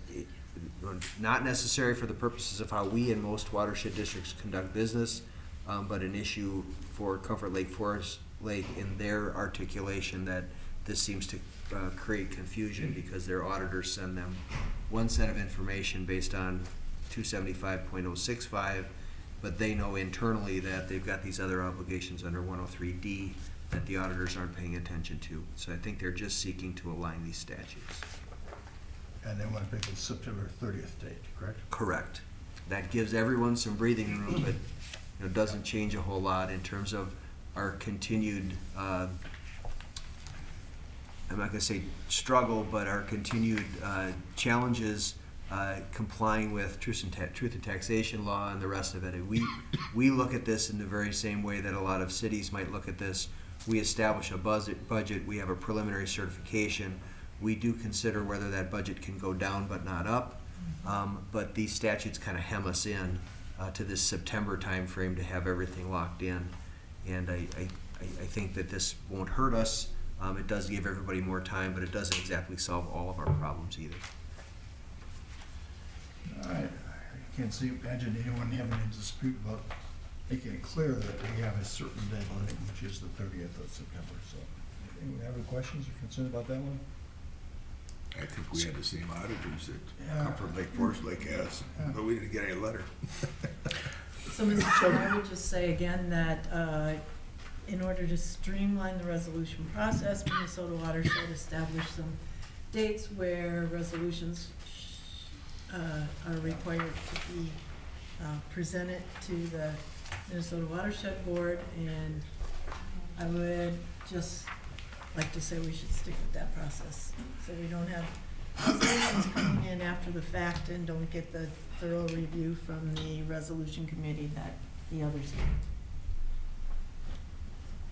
not necessary for the purposes of how we in most watershed districts conduct business, but an issue for Comfort Lake Forest Lake in their articulation that this seems to create confusion because their auditors send them one set of information based on 275.065, but they know internally that they've got these other obligations under 103D that the auditors aren't paying attention to. So I think they're just seeking to align these statutes. And they want to pick the September 30th date, correct? Correct. That gives everyone some breathing room, but doesn't change a whole lot in terms of our continued, I'm not gonna say struggle, but our continued challenges complying with truth and taxation law and the rest of it. And we look at this in the very same way that a lot of cities might look at this. We establish a budget, we have a preliminary certification. We do consider whether that budget can go down but not up. But these statutes kind of hem us in to this September timeframe to have everything locked in. And I think that this won't hurt us. It does give everybody more time, but it doesn't exactly solve all of our problems either. All right, I can't imagine anyone having a dispute about making it clear that we have a certain deadline, which is the 30th of September. So, anyone have any questions or concern about that one? I think we had the same auditors that come from Lake Forest Lake has, but we didn't get any letter. So, Mr. Chair, I would just say again that in order to streamline the resolution process, Minnesota Watershed established some dates where resolutions are required to be presented to the Minnesota Watershed Board, and I would just like to say we should stick with that process, so we don't have resolutions coming in after the fact and don't get the thorough review from the resolution committee that the others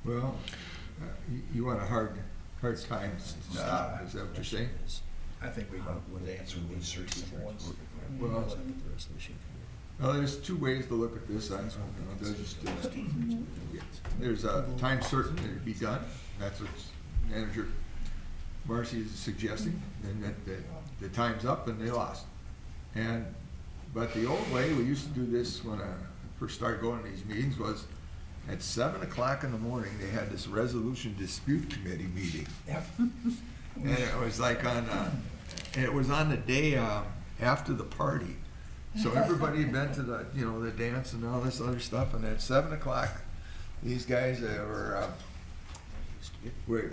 do. Well, you want a hard time to stop, is that what you're saying? I think we would answer these three simple ones. Well, there's two ways to look at this. There's a time certain that it'd be done. That's what Manager Marcy is suggesting, and that the time's up and they lost. But the old way we used to do this when I first started going to these meetings was at 7 o'clock in the morning. They had this resolution dispute committee meeting. Yep. And it was like it was on the day after the party. So everybody had been to the, the dance and all this other stuff, and at 7 o'clock, these guys were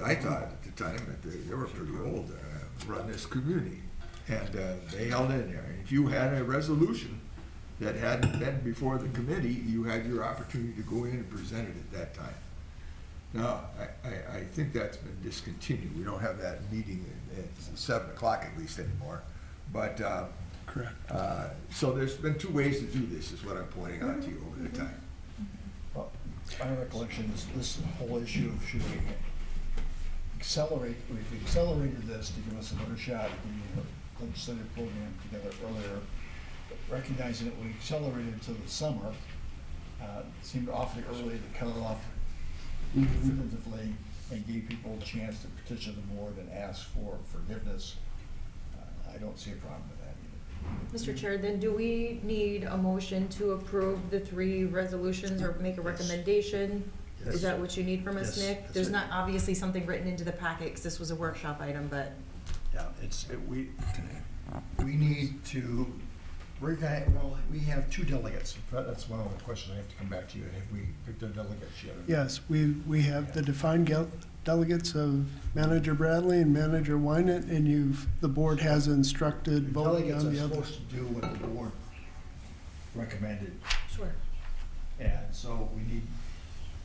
I thought at the time that they were pretty old to run this community. And they held in there. And if you had a resolution that hadn't been before the committee, you had your opportunity to go in and present it at that time. Now, I think that's been discontinued. We don't have that meeting at 7 o'clock at least anymore. But Correct. So there's been two ways to do this, is what I'm pointing out to you over the time. Well, my recollection is this whole issue of should we accelerate, we accelerated this to give us another shot at the legislative program together earlier, but recognizing that we accelerated it to the summer, seemed awfully early to cut it off definitively and gave people a chance to petition the board and ask for forgiveness. I don't see a problem with that either. Mr. Chair, then do we need a motion to approve the three resolutions or make a recommendation? Yes. Is that what you need from us, Yes, Nick? that's There's it. not obviously something written into the packet, because this was a workshop item, but. Yeah, we need to recognize, well, we have two delegates. That's one of the questions I have to come back to you. Have we picked our delegates yet? Yes, we have the defined delegates of Manager Bradley and Manager Wynant, and the board has instructed voting Delegates on are the other. supposed to do what the board recommended, Sure. and so we need.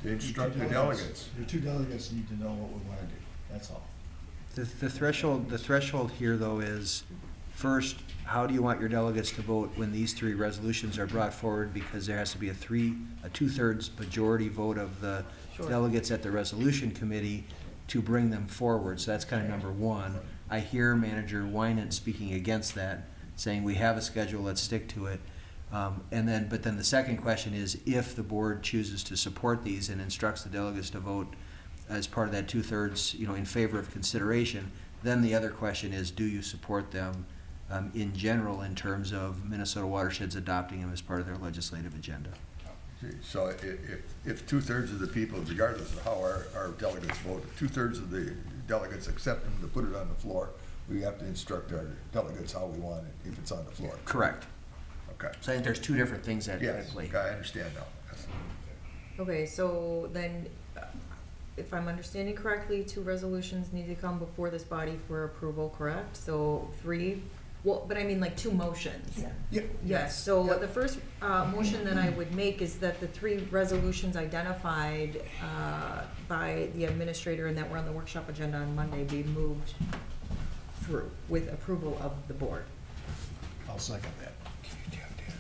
To instruct the delegates. The two delegates need to know what we want to do, that's all. The threshold here, though, is first, how do you want your delegates to vote when these three resolutions are brought forward? Because there has to be a 2/3 majority vote of the Sure. delegates at the resolution committee to bring them forward. So that's kind of number one. I hear Manager Wynant speaking against that, saying we have a schedule, let's stick to it. But then the second question is, if the board chooses to support these and instructs the delegates to vote as part of that 2/3, in favor of consideration, then the other question is, do you support them in general in terms of Minnesota Watersheds adopting them as part of their legislative agenda? So if 2/3 of the people, regardless of how our delegates vote, if 2/3 of the delegates accept them to put it on the floor, we have to instruct our delegates how we want it if it's on the floor. Correct. Okay. So I think there's two different things at Yes, play. I understand now. Yes. Okay, so then, if I'm understanding correctly, 2 resolutions need to come before this body for approval, correct? So 3, well, but I mean like 2 motions. Yeah. Yes, so the first motion that I would make is that the 3 resolutions identified by the administrator and that were on the workshop agenda on Monday be moved through with approval of the board. I'll second that.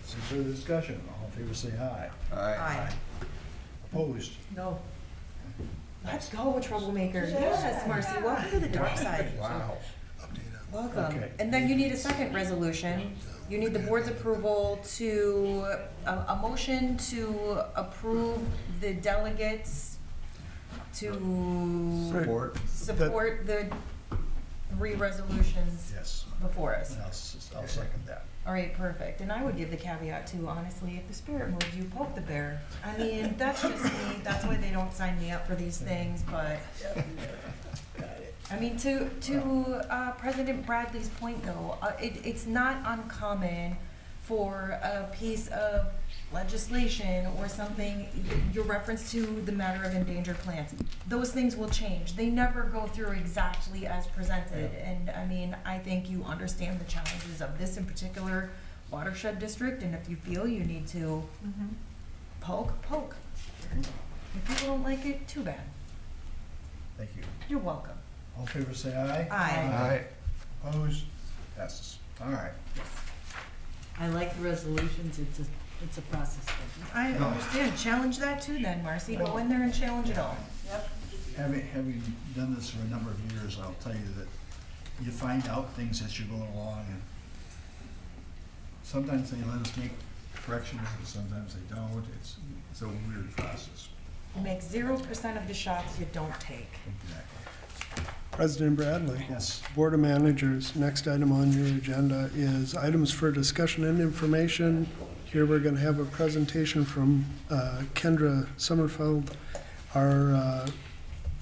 Any further discussion? All in favor say aye. Aye. Opposed? No. Let's go, troublemaker. Yes, Marcy, welcome to the dark side. Wow. Welcome. Okay. And then you need a second resolution. You need the board's approval to, a motion to approve the delegates to Support? support the 3 resolutions Yes. before us. I'll second that. All right, perfect. And I would give the caveat too, honestly, if the spirit moves you, poke the bear. I mean, that's just me. That's why they don't sign me up for these things, but. I mean, to President Bradley's point though, it's not uncommon for a piece of legislation or something, your reference to the matter of endangered plants, those things will change. They never go through exactly as presented. And I mean, I think you understand the challenges of this in particular watershed district, and if you feel you need to poke. If people don't like it, too bad. Thank you. You're welcome. All in favor say aye. Aye. Opposed? Passes. All right. I like the resolutions, it's a process. I understand. Challenge that too then, Marcy. Go in there and challenge it all. Yep. Having done this for a number of years, I'll tell you that you find out things as you're going along, and sometimes they let us make corrections and sometimes they don't. It's a weird process. You make 0% of the shots you don't take. Exactly. President Bradley. Yes. Board of Managers, next item on your agenda is items for discussion and information. Here we're going to have a presentation from Kendra Sommerfeld, our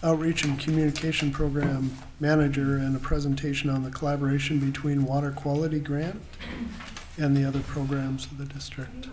Outreach and Communication Program Manager, and a presentation on the collaboration between Water Quality Grant and the other programs of the district.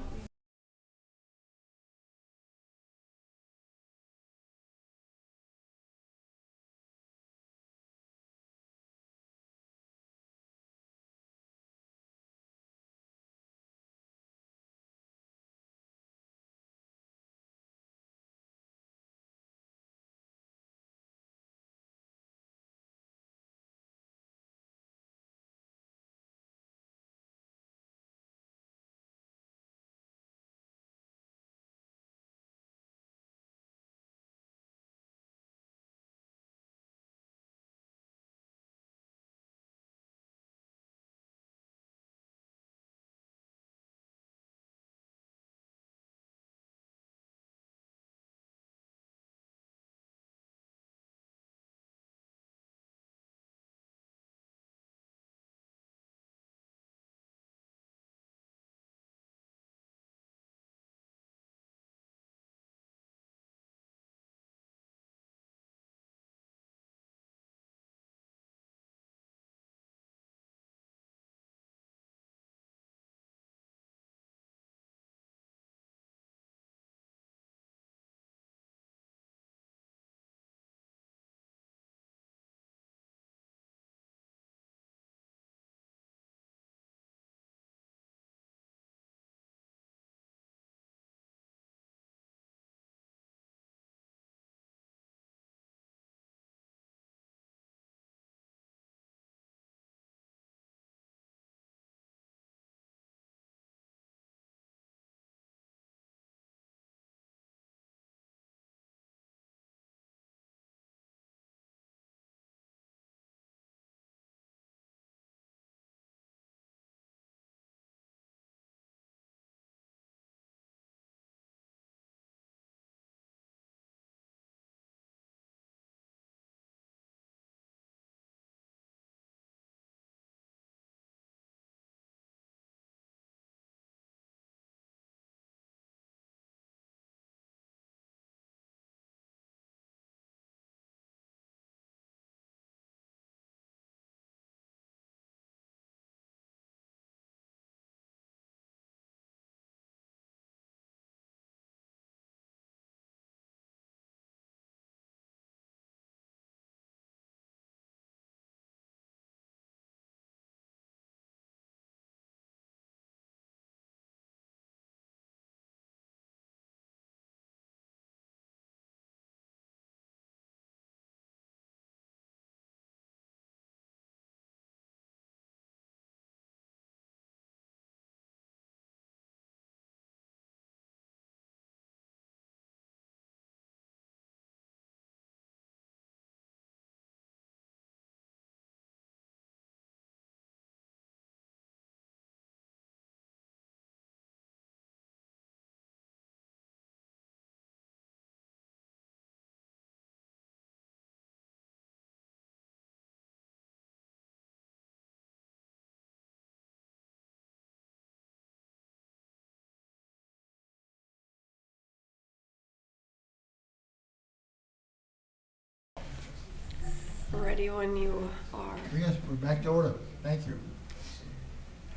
Ready when you are. Yes, we're back to order. Thank you.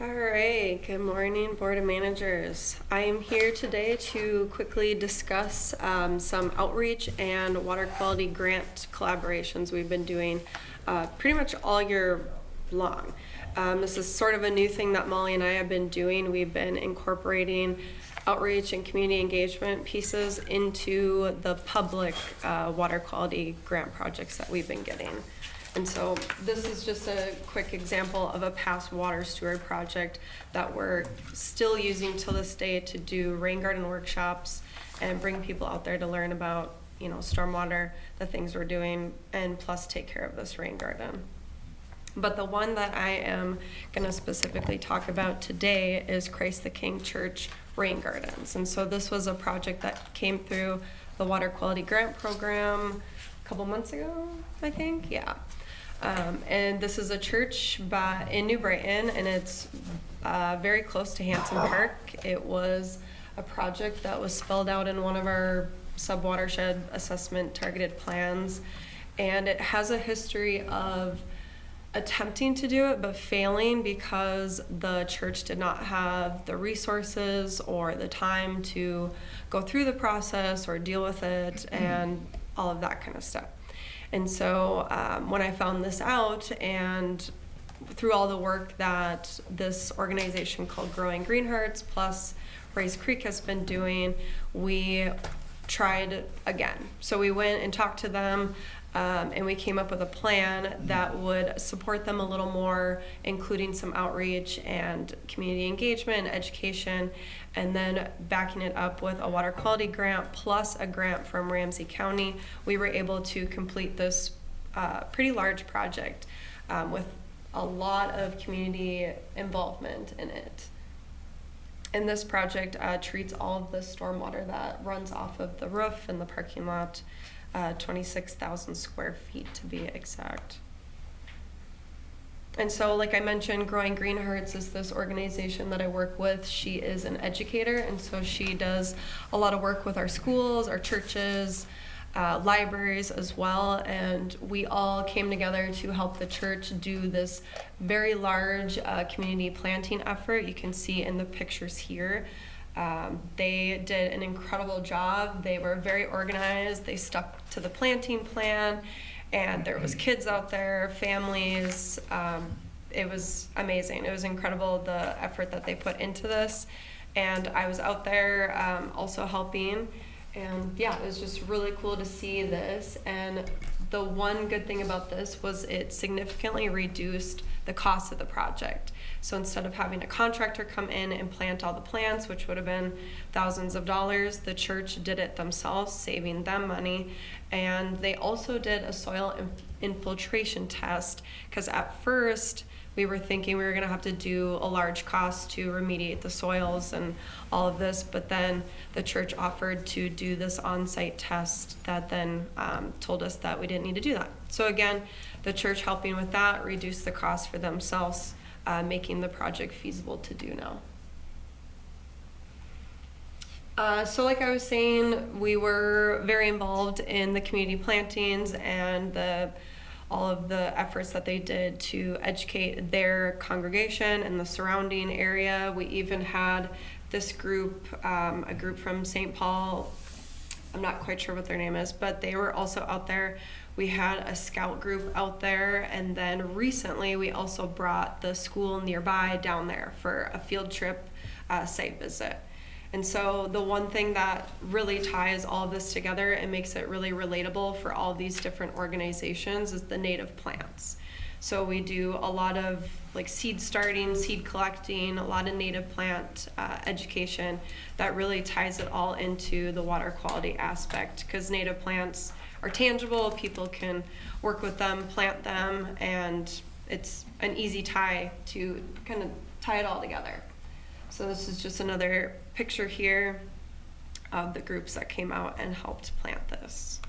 All right, good morning, Board of Managers. I am here today to quickly discuss some outreach and water quality grant collaborations we've been doing pretty much all year long. This is sort of a new thing that Molly and I have been doing. We've been incorporating outreach and community engagement pieces into the public water quality grant projects that we've been getting. And so this is just a quick example of a past water steward project that we're still using till this day to do rain garden workshops and bring people out there to learn about, you know, stormwater, the things we're doing, and plus take care of this rain garden. But the one that I am going to specifically talk about today is Christ the King Church Rain Gardens. And so this was a project that came through the Water Quality Grant Program a couple months ago, I think, yeah. And this is a church in New Brighton, and it's very close to Hanson Park. It was a project that was spelled out in one of our sub-watershed assessment targeted plans, and it has a history of attempting to do it but failing because the church did not have the resources or the time to go through the process or deal with it and all of that kind of stuff. And so when I found this out, and through all the work that this organization called Growing Green Hearts plus Rice Creek has been doing, we tried again. So we went and talked to them, and we came up with a plan that would support them a little more, including some outreach and community engagement, education, and then backing it up with a water quality grant plus a grant from Ramsey County. We were able to complete this pretty large project with a lot of community involvement in it. And this project treats all of the stormwater that runs off of the roof and the parking lot, 26,000 square feet to be exact. And so, like I mentioned, Growing Green Hearts is this organization that I work with. She is an educator, and so she does a lot of work with our schools, our churches, libraries as well. And we all came together to help the church do this very large community planting effort. You can see in the pictures here. They did an incredible job. They were very organized. They stuck to the planting plan, and there was kids out there, families. It was amazing. It was incredible, the effort that they put into this. And I was out there also helping. And yeah, it was just really cool to see this. And the one good thing about this was it significantly reduced the cost of the project. So instead of having a contractor come in and plant all the plants, which would have been thousands of dollars, the church did it themselves, saving them money. And they also did a soil infiltration test, because at first we were thinking we were going to have to do a large cost to remediate the soils and all of this, but then the church offered to do this on-site test that then told us that we didn't need to do that. So again, the church helping with that reduced the cost for themselves, making the project feasible to do now. So like I was saying, we were very involved in the community plantings and all of the efforts that they did to educate their congregation and the surrounding area. We even had this group, a group from St. Paul, I'm not quite sure what their name is, but they were also out there. We had a scout group out there, and then recently we also brought the school nearby down there for a field trip site visit. And so the one thing that really ties all of this together and makes it really relatable for all these different organizations is the native plants. So we do a lot of like seed starting, seed collecting, a lot of native plant education that really ties it all into the water quality aspect, because native plants are tangible, people can work with them, plant them, and it's an easy tie to kind of tie it all together. So this is just another picture here of the groups that came out and helped plant this.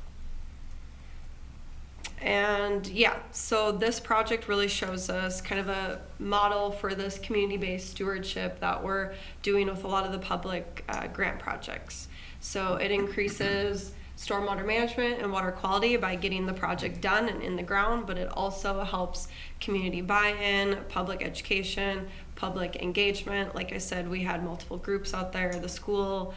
And yeah, so this project really shows us kind of a model for this community-based stewardship that we're doing with a lot of the public grant projects. So it increases stormwater management and water quality by getting the project done and in the ground, but it also helps community buy-in, public education, public engagement. Like I said, we had multiple groups out there. The school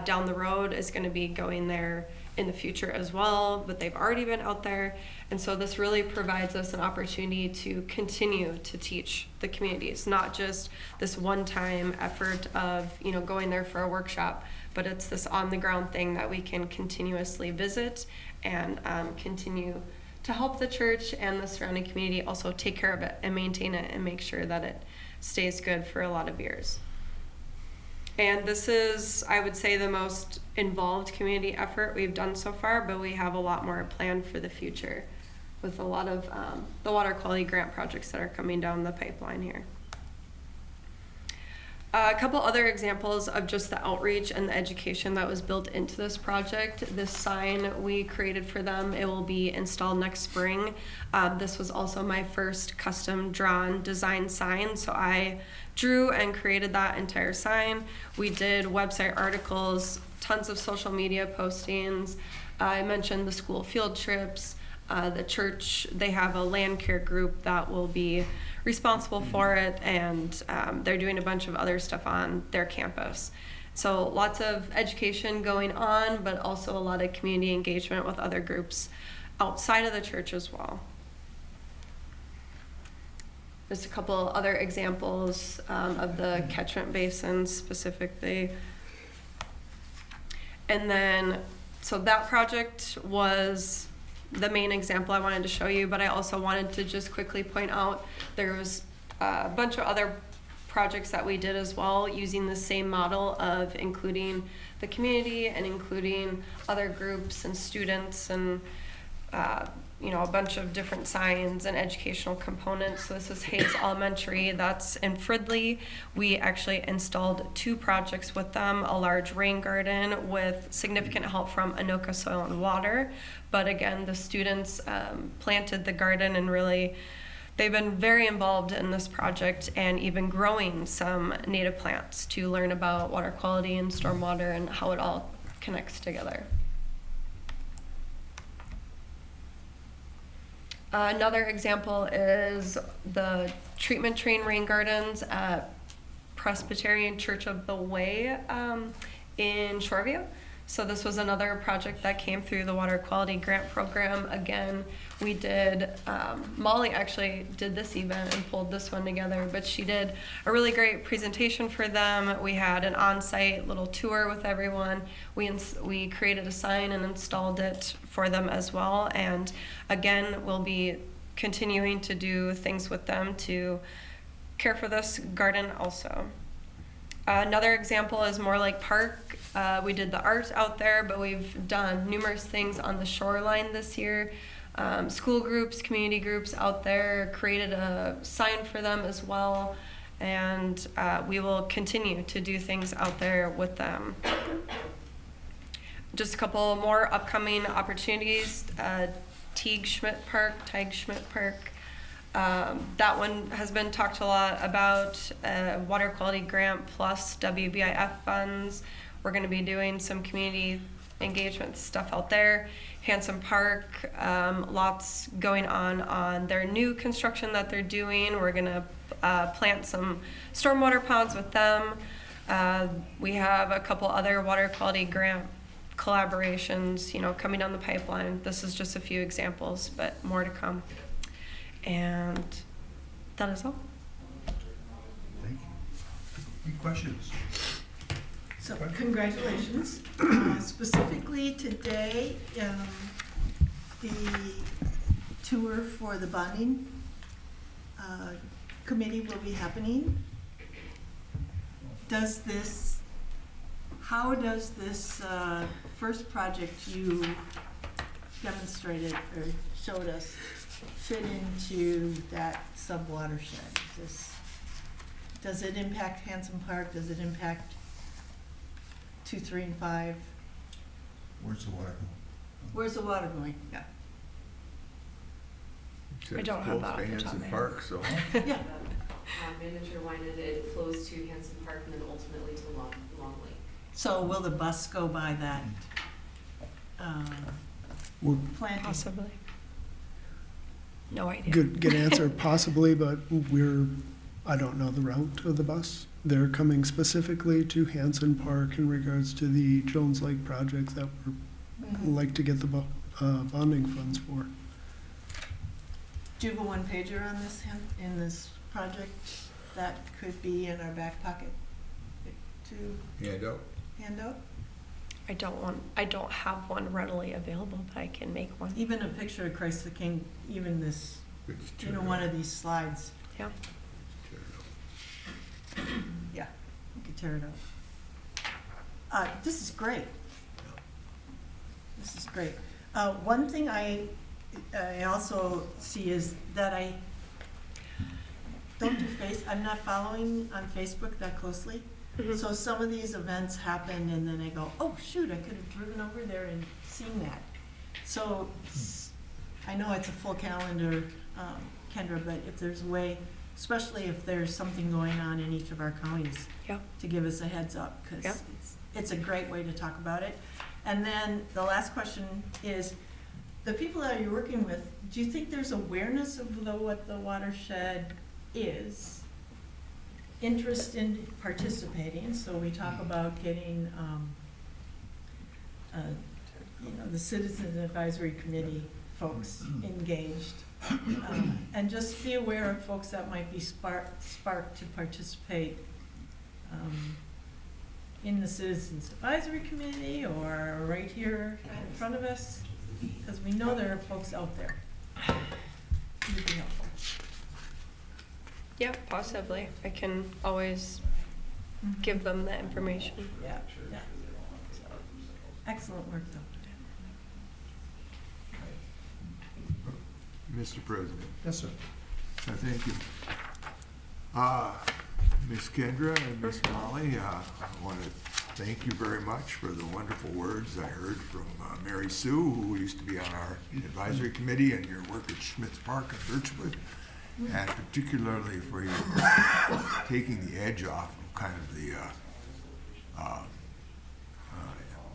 down the road is going to be going there in the future as well, but they've already been out there. And so this really provides us an opportunity to continue to teach the communities, not just this one-time effort of, you know, going there for a workshop, but it's this on-the-ground thing that we can continuously visit and continue to help the church and the surrounding community also take care of it and maintain it and make sure that it stays good for a lot of years. And this is, I would say, the most involved community effort we've done so far, but we have a lot more planned for the future with a lot of the water quality grant projects that are coming down the pipeline here. A couple other examples of just the outreach and the education that was built into this project. This sign we created for them, it will be installed next spring. This was also my first custom drawn design sign, so I drew and created that entire sign. We did website articles, tons of social media postings. I mentioned the school field trips. The church, they have a land care group that will be responsible for it, and they're doing a bunch of other stuff on their campus. So lots of education going on, but also a lot of community engagement with other groups outside of the church as well. Just a couple other examples of the catchment basins specifically. And then, so that project was the main example I wanted to show you, but I also wanted to just quickly point out there was a bunch of other projects that we did as well using the same model of including the community and including other groups and students and you know, a bunch of different signs and educational components. So this is Hayes Elementary, that's in Fridley. We actually installed 2 projects with them, a large rain garden with significant help from Anoka Soil and Water. But again, the students planted the garden and really, they've been very involved in this project and even growing some native plants to learn about water quality and stormwater and how it all connects together. Another example is the treatment train rain gardens at Presbyterian Church of the Way in Shoreview. So this was another project that came through the water quality grant program. Again, we did, Molly actually did this event and pulled this one together, but she did a really great presentation for them. We had an on-site little tour with everyone. We created a sign and installed it for them as well. And again, we'll be continuing to do things with them to care for this garden also. Another example is Moore Lake Park. We did the art out there, but we've done numerous things on the shoreline this year. School groups, community groups out there, created a sign for them as well, and we will continue to do things out there with them. Just a couple more upcoming opportunities. Teague Schmidt Park. That one has been talked a lot about, water quality grant plus WBIF funds. We're going to be doing some community engagement stuff out there. Hanson Park, lots going on their new construction that they're doing. We're going to plant some stormwater ponds with them. We have a couple other water quality grant collaborations, you know, coming down the pipeline. This is just a few examples, but more to come. And that is all. Thank you. Any questions? So congratulations. Specifically today, the tour for the bonding committee will be happening. How does this first project you demonstrated or showed us fit into that sub-watershed? Does it impact Hanson Park? Does it impact 2, 3, and 5? Where's the water going? Where's the water going? Yeah. I don't have that off the top of my head. Park, so. Yeah. Manager Wynand, it flows to Hanson Park and then ultimately to Long Lake. So will the bus go by that? Would- planting? Possibly. No idea. Good answer, possibly, but I don't know the route of the bus. They're coming specifically to Hanson Park in regards to the Jones Lake project that we're like to get the bonding funds for. Do you have a one-pager on this, in this project that could be in our back pocket to Handout? hand out? I don't have one readily available, but I can make one. Even a picture of Christ the King, even this, one of these slides. Yeah. Yeah, you could tear it out. This is great. This is great. One thing I also see is that I don't do I'm not following on Facebook that closely. Mhm. So some of these events happen and then I go, oh shoot, I could have driven over there and seen that. So I know it's a full calendar, Kendra, but if there's a way, especially if there's something going on in each of our counties, Yeah. to give us a heads up, because Yeah. it's a great way to talk about it. And then the last question is, the people that you're working with, do you think there's awareness of what the watershed is? Interest in participating, so we talk about getting, the Citizen Advisory Committee folks engaged. And just be aware of folks that might be sparked to participate in the Citizens Advisory Committee or right here in front of us, because we know there are folks out there. It would be helpful. Yeah, possibly. I can always give them that information. Yeah, yeah. So, excellent work, though. Mr. President. Yes, sir. Thank you. Ms. Kendra and Ms. Molly, I want to thank you very much for the wonderful words I heard from Mary Sue, who used to be on our advisory committee, and your work at Schmitz Park and Birchwood, and particularly for your taking the edge off of kind of the,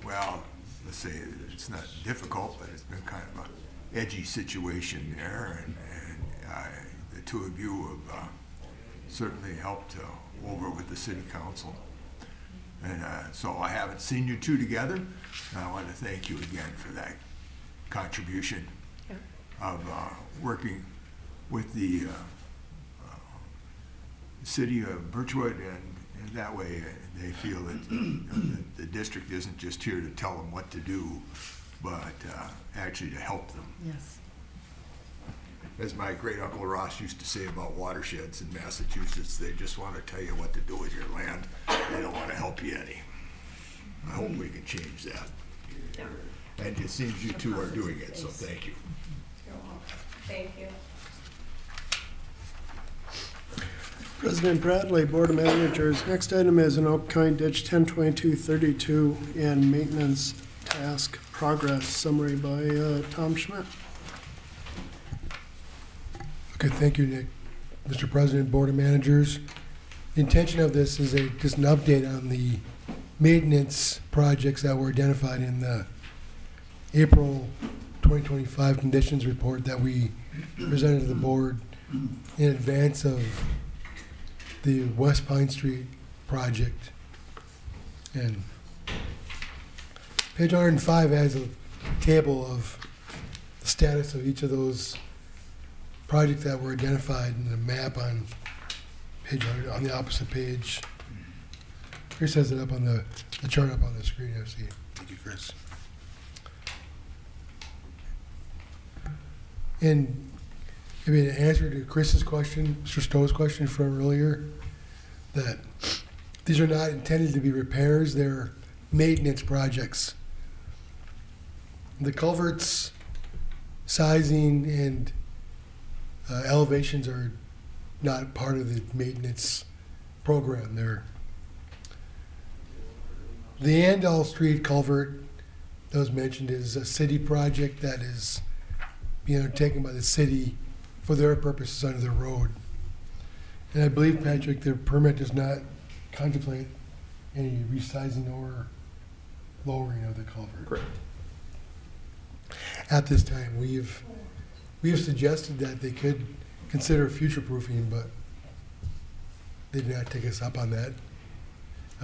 well, let's say it's not difficult, but it's been kind of a edgy situation there, and the two of you have certainly helped over with the city council. And so I haven't seen you two together, and I want to thank you again for that contribution of working with the city of Birchwood, and that way they feel that the district isn't just here to tell them what to do, but actually to help them. Yes. As my great uncle Ross used to say about watersheds in Massachusetts, they just want to tell you what to do with your land. They don't want to help you any. I hope we can change that. Yeah. And it seems you two are doing it, so thank you. Thank you. President Bradley, Board of Managers. Next item is an Oak County Ditch 102232 and maintenance task progress summary by Tom Schmidt. Okay, thank you, Nick. Mr. President, Board of Managers. The intention of this is just an update on the maintenance projects that were identified in the April 2025 conditions report that we presented to the board in advance of the West Pine Street project. And page 105 has a table of the status of each of those projects that were identified in the map on page 100, on the opposite page. Chris has it up on the chart up on the screen, I see. Thank you, Chris. And I mean, in answer to Chris's question, Mr. Stowe's question from earlier, that these are not intended to be repairs, they're maintenance projects. The culverts sizing and elevations are not part of the maintenance program. The Andall Street culvert that was mentioned is a city project that is being undertaken by the city for their purposes under the road. And I believe, Patrick, the permit does not contemplate any resizing or lowering of the culvert. Correct. at this time. We've suggested that they could consider future-proofing, but they did not take us up on that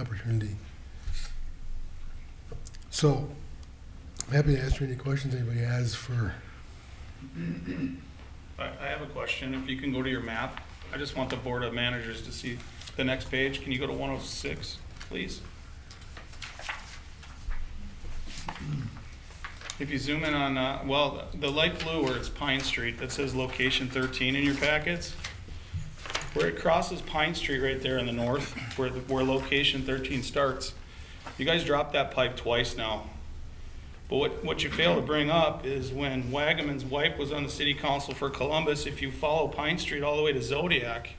opportunity. So, I'm happy to answer any questions anybody has for. I have a question. If you can go to your map, I just want the Board of Managers to see the next page. Can you go to 106, please? If you zoom in on, well, the light blue where it's Pine Street, that says location 13 in your packets. Where it crosses Pine Street right there in the north, where location 13 starts, you guys dropped that pipe twice now. But what you fail to bring up is when Wagaman's wife was on the city council for Columbus, if you follow Pine Street all the way to Zodiac,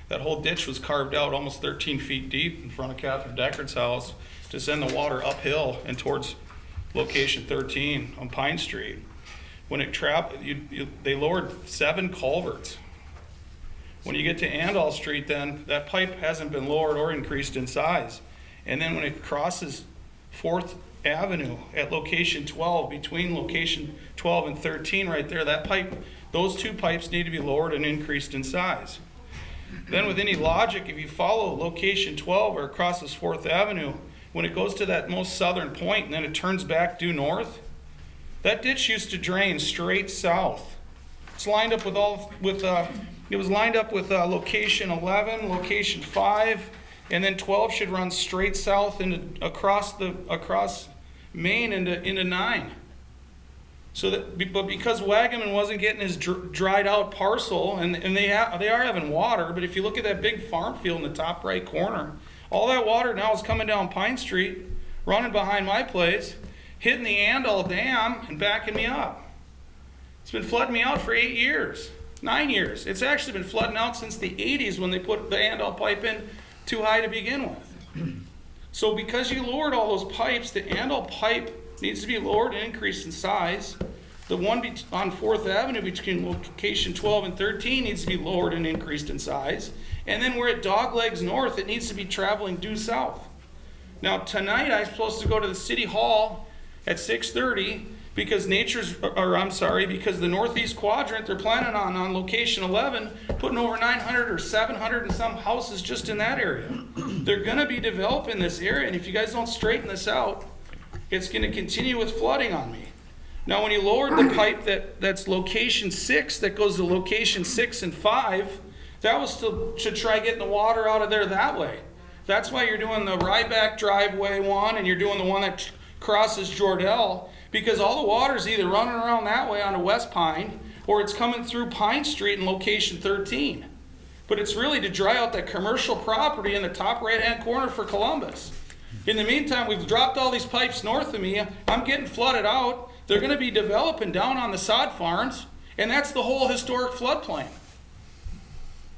that whole ditch was carved out almost 13 feet deep in front of Catherine Deckard's house to send the water uphill and towards location 13 on Pine Street. When it they lowered 7 culverts. When you get to Andall Street, then that pipe hasn't been lowered or increased in size. And then when it crosses 4th Avenue at location 12, between location 12 and 13 right there, that pipe, those 2 pipes need to be lowered and increased in size. Then with any logic, if you follow location 12 where it crosses 4th Avenue, when it goes to that most southern point and then it turns back due north, that ditch used to drain straight south. It's lined up it was lined up with location 11, location 5, and then 12 should run straight south across Main into 9. So that, but because Wagaman wasn't getting his dried out parcel, and they are having water, but if you look at that big farm field in the top right corner, all that water now is coming down Pine Street, running behind my place, hitting the Andall Dam and backing me up. It's been flooding me out for 8 years, 9 years. It's actually been flooding out since the 80s when they put the Andall pipe in too high to begin with. So because you lowered all those pipes, the Andall pipe needs to be lowered and increased in size. The one on 4th Avenue between location 12 and 13 needs to be lowered and increased in size. And then where it doglegs north, it needs to be traveling due south. Now tonight I'm supposed to go to the city hall at 6:30 because because the northeast quadrant, they're planning on location 11, putting over 900 or 700 and some houses just in that area. They're gonna be developing this area, and if you guys don't straighten this out, it's gonna continue with flooding on me. Now when you lowered the pipe that's location 6 that goes to location 6 and 5, that was to try getting the water out of there that way. That's why you're doing the Ryback driveway one and you're doing the one that crosses Jordell, because all the water's either running around that way onto West Pine or it's coming through Pine Street in location 13. But it's really to dry out that commercial property in the top right-hand corner for Columbus. In the meantime, we've dropped all these pipes north of me. I'm getting flooded out. They're going to be developing down on the sod farms, and that's the whole historic floodplain.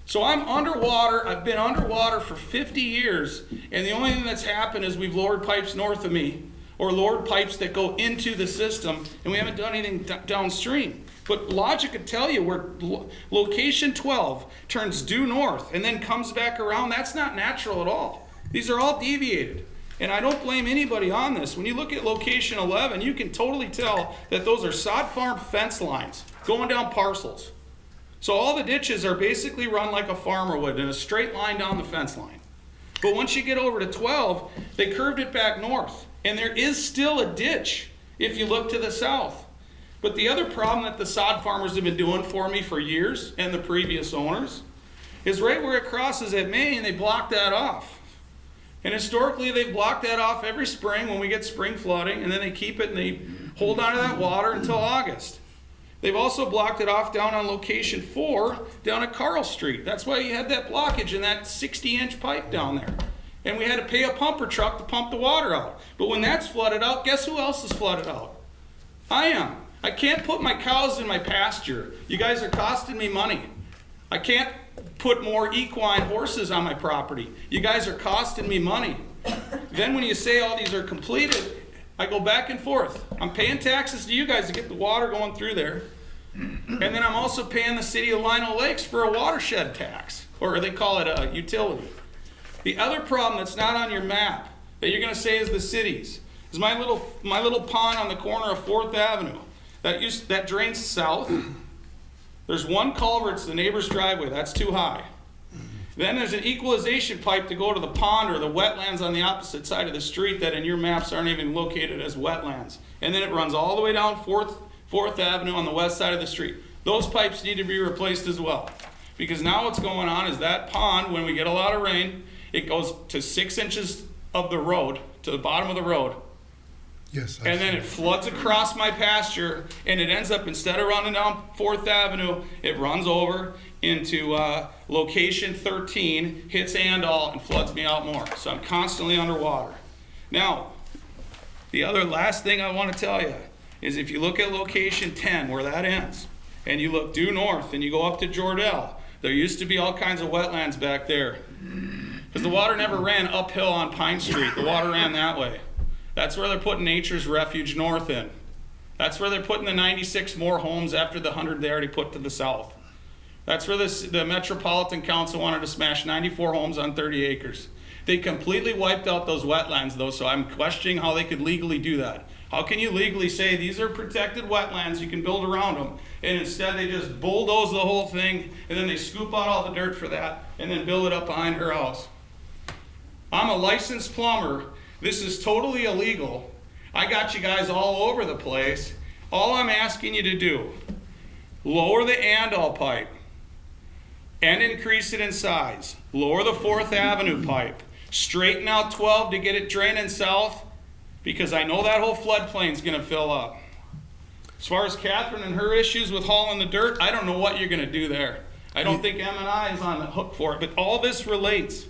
So I'm underwater. I've been underwater for 50 years, and the only thing that's happened is we've lowered pipes north of me, or lowered pipes that go into the system, and we haven't done anything downstream. But logic could tell you where location 12 turns due north and then comes back around. That's not natural at all. These are all deviated. And I don't blame anybody on this. When you look at location 11, you can totally tell that those are sod farm fence lines going down parcels. So all the ditches are basically run like a farmer would in a straight line down the fence line. But once you get over to 12, they curved it back north. And there is still a ditch if you look to the south. But the other problem that the sod farmers have been doing for me for years, and the previous owners, is right where it crosses at Main, they block that off. And historically, they've blocked that off every spring when we get spring flooding, and then they keep it and they hold on to that water until August. They've also blocked it off down on location 4, down at Carl Street. That's why you had that blockage in that 60-inch pipe down there. And we had to pay a pumper truck to pump the water out. But when that's flooded out, guess who else is flooded out? I am. I can't put my cows in my pasture. You guys are costing me money. I can't put more equine horses on my property. You guys are costing me money. Then when you say all these are completed, I go back and forth. I'm paying taxes to you guys to get the water going through there. And then I'm also paying the city of Lino Lakes for a watershed tax, or they call it a utility. The other problem that's not on your map that you're going to say is the cities is my little pond on the corner of 4th Avenue. that drains south. There's one culvert, it's the neighbor's driveway, that's too high. Then there's an equalization pipe to go to the pond or the wetlands on the opposite side of the street that in your maps aren't even located as wetlands. And then it runs all the way down Fourth Avenue on the west side of the street. Those pipes need to be replaced as well. Because now what's going on is that pond, when we get a lot of rain, it goes to 6 inches of the road, to the bottom of the road. Yes. And then it floods across my pasture, and it ends up, instead of running down 4th Avenue, it runs over into location 13, hits Andall, and floods me out more. So I'm constantly underwater. Now, the other last thing I want to tell you is if you look at location 10, where that ends, and you look due north, and you go up to Jordell, there used to be all kinds of wetlands back there. Because the water never ran uphill on Pine Street. The water ran that way. That's where they're putting Nature's Refuge North in. That's where they're putting the 96 more homes after the 100 they already put to the south. That's where the Metropolitan Council wanted to smash 94 homes on 30 acres. They completely wiped out those wetlands though, so I'm questioning how they could legally do that. How can you legally say these are protected wetlands, you can build around them, and instead they just bulldoze the whole thing, and then they scoop out all the dirt for that, and then build it up behind her house? I'm a licensed plumber. This is totally illegal. I got you guys all over the place. All I'm asking you to do, lower the Andall pipe and increase it in size. Lower the 4th Avenue pipe. Straighten out 12 to get it draining south, because I know that whole floodplain's gonna fill up. As far as Catherine and her issues with hauling the dirt, I don't know what you're gonna do there. I don't think M&I is on the hook for it, but all this relates.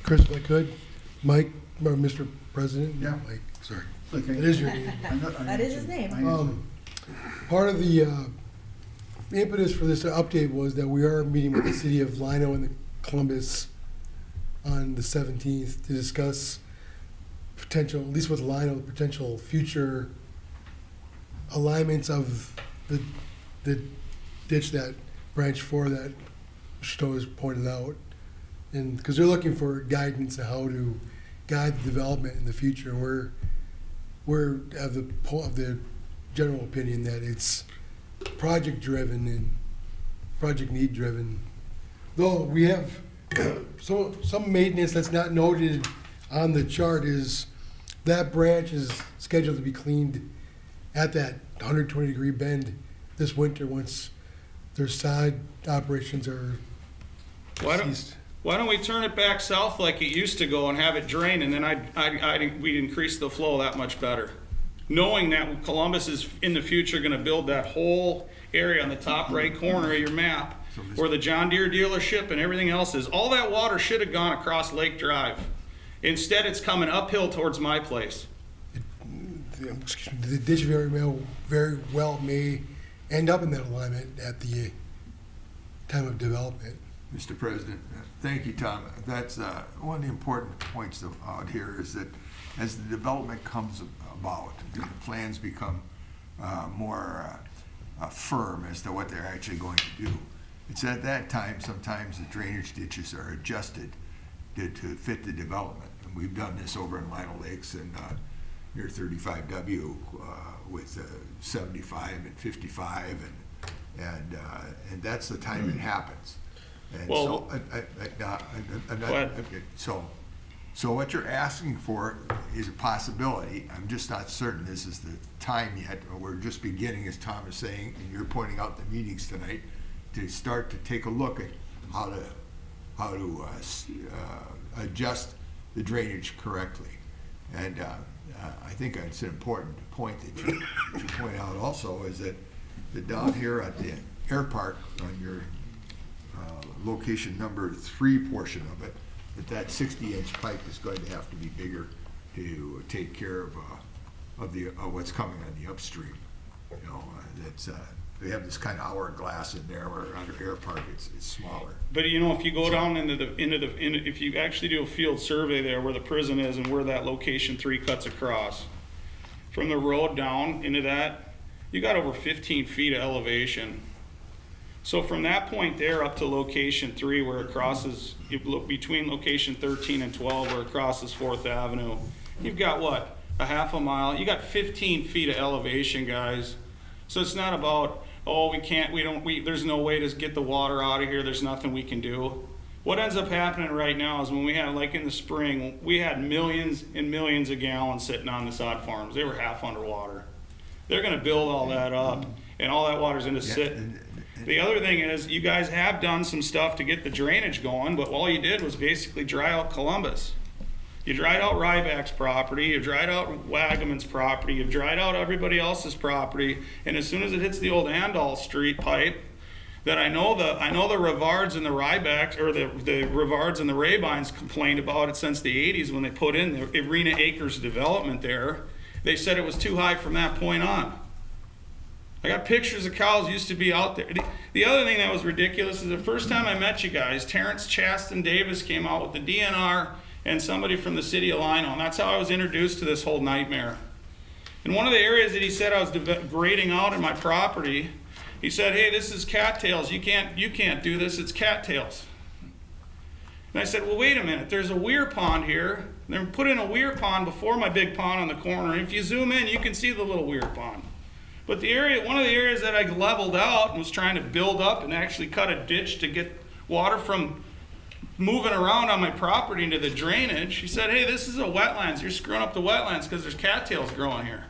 Chris, if I could, Mike, or Mr. President? Yeah. Mike, sorry. Okay. That is your name. That is his name. Part of the impetus for this update was that we are meeting with the city of Lino and the Columbus on the 17th to discuss potential, at least with Lino, potential future alignments of the ditch that branch 4 that Stowe has pointed out. And because they're looking for guidance on how to guide the development in the future. We're of the general opinion that it's project driven and project need driven. Though we have some maintenance that's not noted on the chart is that branch is scheduled to be cleaned at that 120-degree bend this winter once their side operations are ceased. Why don't we turn it back south like it used to go and have it drain, and then we'd increase the flow that much better. Knowing that Columbus is in the future gonna build that whole area on the top right corner of your map where the John Deere dealership and everything else is. All that water should have gone across Lake Drive. Instead, it's coming uphill towards my place. The ditch very well may end up in that alignment at the time of development. Mr. President, thank you, Tom. That's one of the important points out here is that as the development comes about and the plans become more firm as to what they're actually going to do, it's at that time sometimes the drainage ditches are adjusted to fit the development. And we've done this over in Lino Lakes and near 35W with 75 and 55, and that's the time it happens. And Well, so what you're asking for is a possibility. I'm just not certain this is the time yet. We're just beginning, as Tom is saying, and you're pointing out the meetings tonight, to start to take a look at how to adjust the drainage correctly. And I think it's an important point that you point out also is that down here at the air park on your location number 3 portion of it, that 60-inch pipe is going to have to be bigger to take care of what's coming on the upstream. You know, we have this kind of hourglass in there, where under air park it's smaller. But you know, if you go down if you actually do a field survey there where the prison is and where that location 3 cuts across, from the road down into that, you got over 15 feet of elevation. So from that point there up to location 3 where it crosses, between location 13 and 12 where it crosses 4th Avenue, you've got what, a half a mile? You got 15 feet of elevation, guys. So it's not about, oh, there's no way to get the water out of here, there's nothing we can do. What ends up happening right now is when we had, like in the spring, we had millions and millions of gallons sitting on the sod farms. They were half underwater. They're gonna build all that up, and all that water's gonna sit. The other thing is, you guys have done some stuff to get the drainage going, but all you did was basically dry out Columbus. You dried out Ryback's property, you dried out Wagaman's property, you've dried out everybody else's property, and as soon as it hits the old Andal Street pipe, that I know the Rivards and the Rybacks, or the Rivards and the Rabines complained about it since the 80s when they put in the Arena Acres development there. They said it was too high from that point on. I got pictures of cows used to be out there. The other thing that was ridiculous is the first time I met you guys, Terrence Chaston Davis came out with the DNR and somebody from the city of Lino, and that's how I was introduced to this whole nightmare. In one of the areas that he said I was grading out in my property, he said, hey, this is cattails. You can't do this, it's cattails. And I said, well, wait a minute, there's a weir pond here. They put in a weir pond before my big pond on the corner. And if you zoom in, you can see the little weir pond. But one of the areas that I leveled out and was trying to build up and actually cut a ditch to get water from moving around on my property into the drainage, he said, hey, this is a wetlands. You're screwing up the wetlands because there's cattails growing here.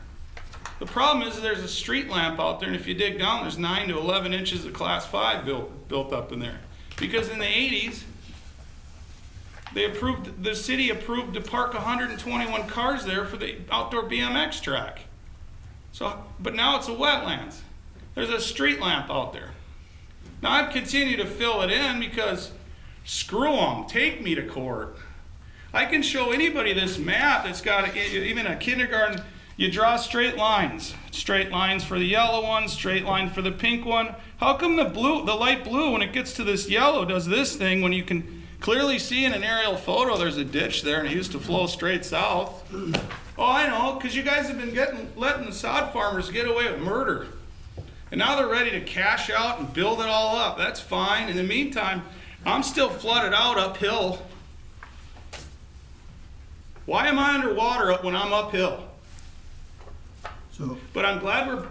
The problem is there's a street lamp out there, and if you dig down, there's 9 to 11 inches of class 5 built up in there. Because in the 80s, the city approved to park 121 cars there for the outdoor BMX track. But now it's a wetlands. There's a street lamp out there. Now I've continued to fill it in because screw them, take me to court. I can show anybody this map that's got even a kindergarten. You draw straight lines for the yellow one, straight line for the pink one. How come the light blue, when it gets to this yellow, does this thing when you can clearly see in an aerial photo there's a ditch there and it used to flow straight south? Oh, I know, because you guys have been letting the sod farmers get away with murder. And now they're ready to cash out and build it all up. That's fine. In the meantime, I'm still flooded out uphill. Why am I underwater when I'm uphill? But I'm glad we're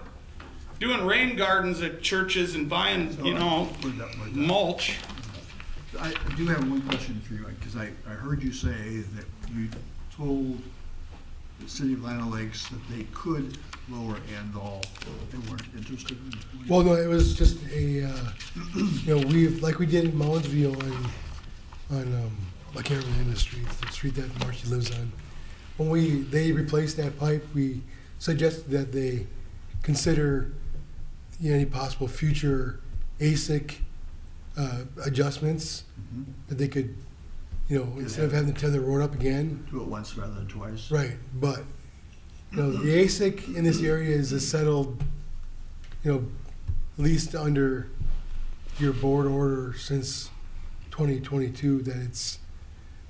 doing rain gardens at churches and buying, mulch. I do have one question for you, because I heard you say that you told the city of Lino Lakes that they could lower Andal. They weren't interested in. Well, no, it was just a, like we did in Moundsville on I can't remember the street that Marcy lives on. When they replaced that pipe, we suggested that they consider any possible future ASIC adjustments that they could, instead of having to tear the road up again. Do it once rather than twice. Right, but the ASIC in this area is settled, at least under your board order since 2022 that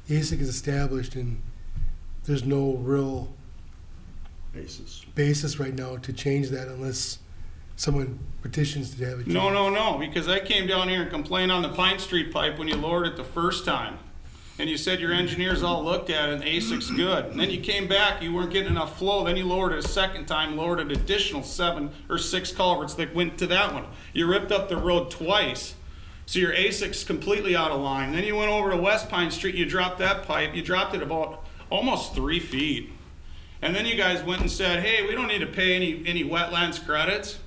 the ASIC is established and there's no real basis right now to change that unless someone petitions to have it changed. No, because I came down here and complained on the Pine Street pipe when you lowered it the first time. And you said your engineers all looked at it and the ASIC's good. And then you came back, you weren't getting enough flow, then you lowered it a second time, lowered an additional 7 or 6 culverts that went to that one. You ripped up the road twice, so your ASIC's completely out of line. Then you went over to West Pine Street, you dropped that pipe, you dropped it about almost 3 feet. And then you guys went and said, hey, we don't need to pay any wetlands credits.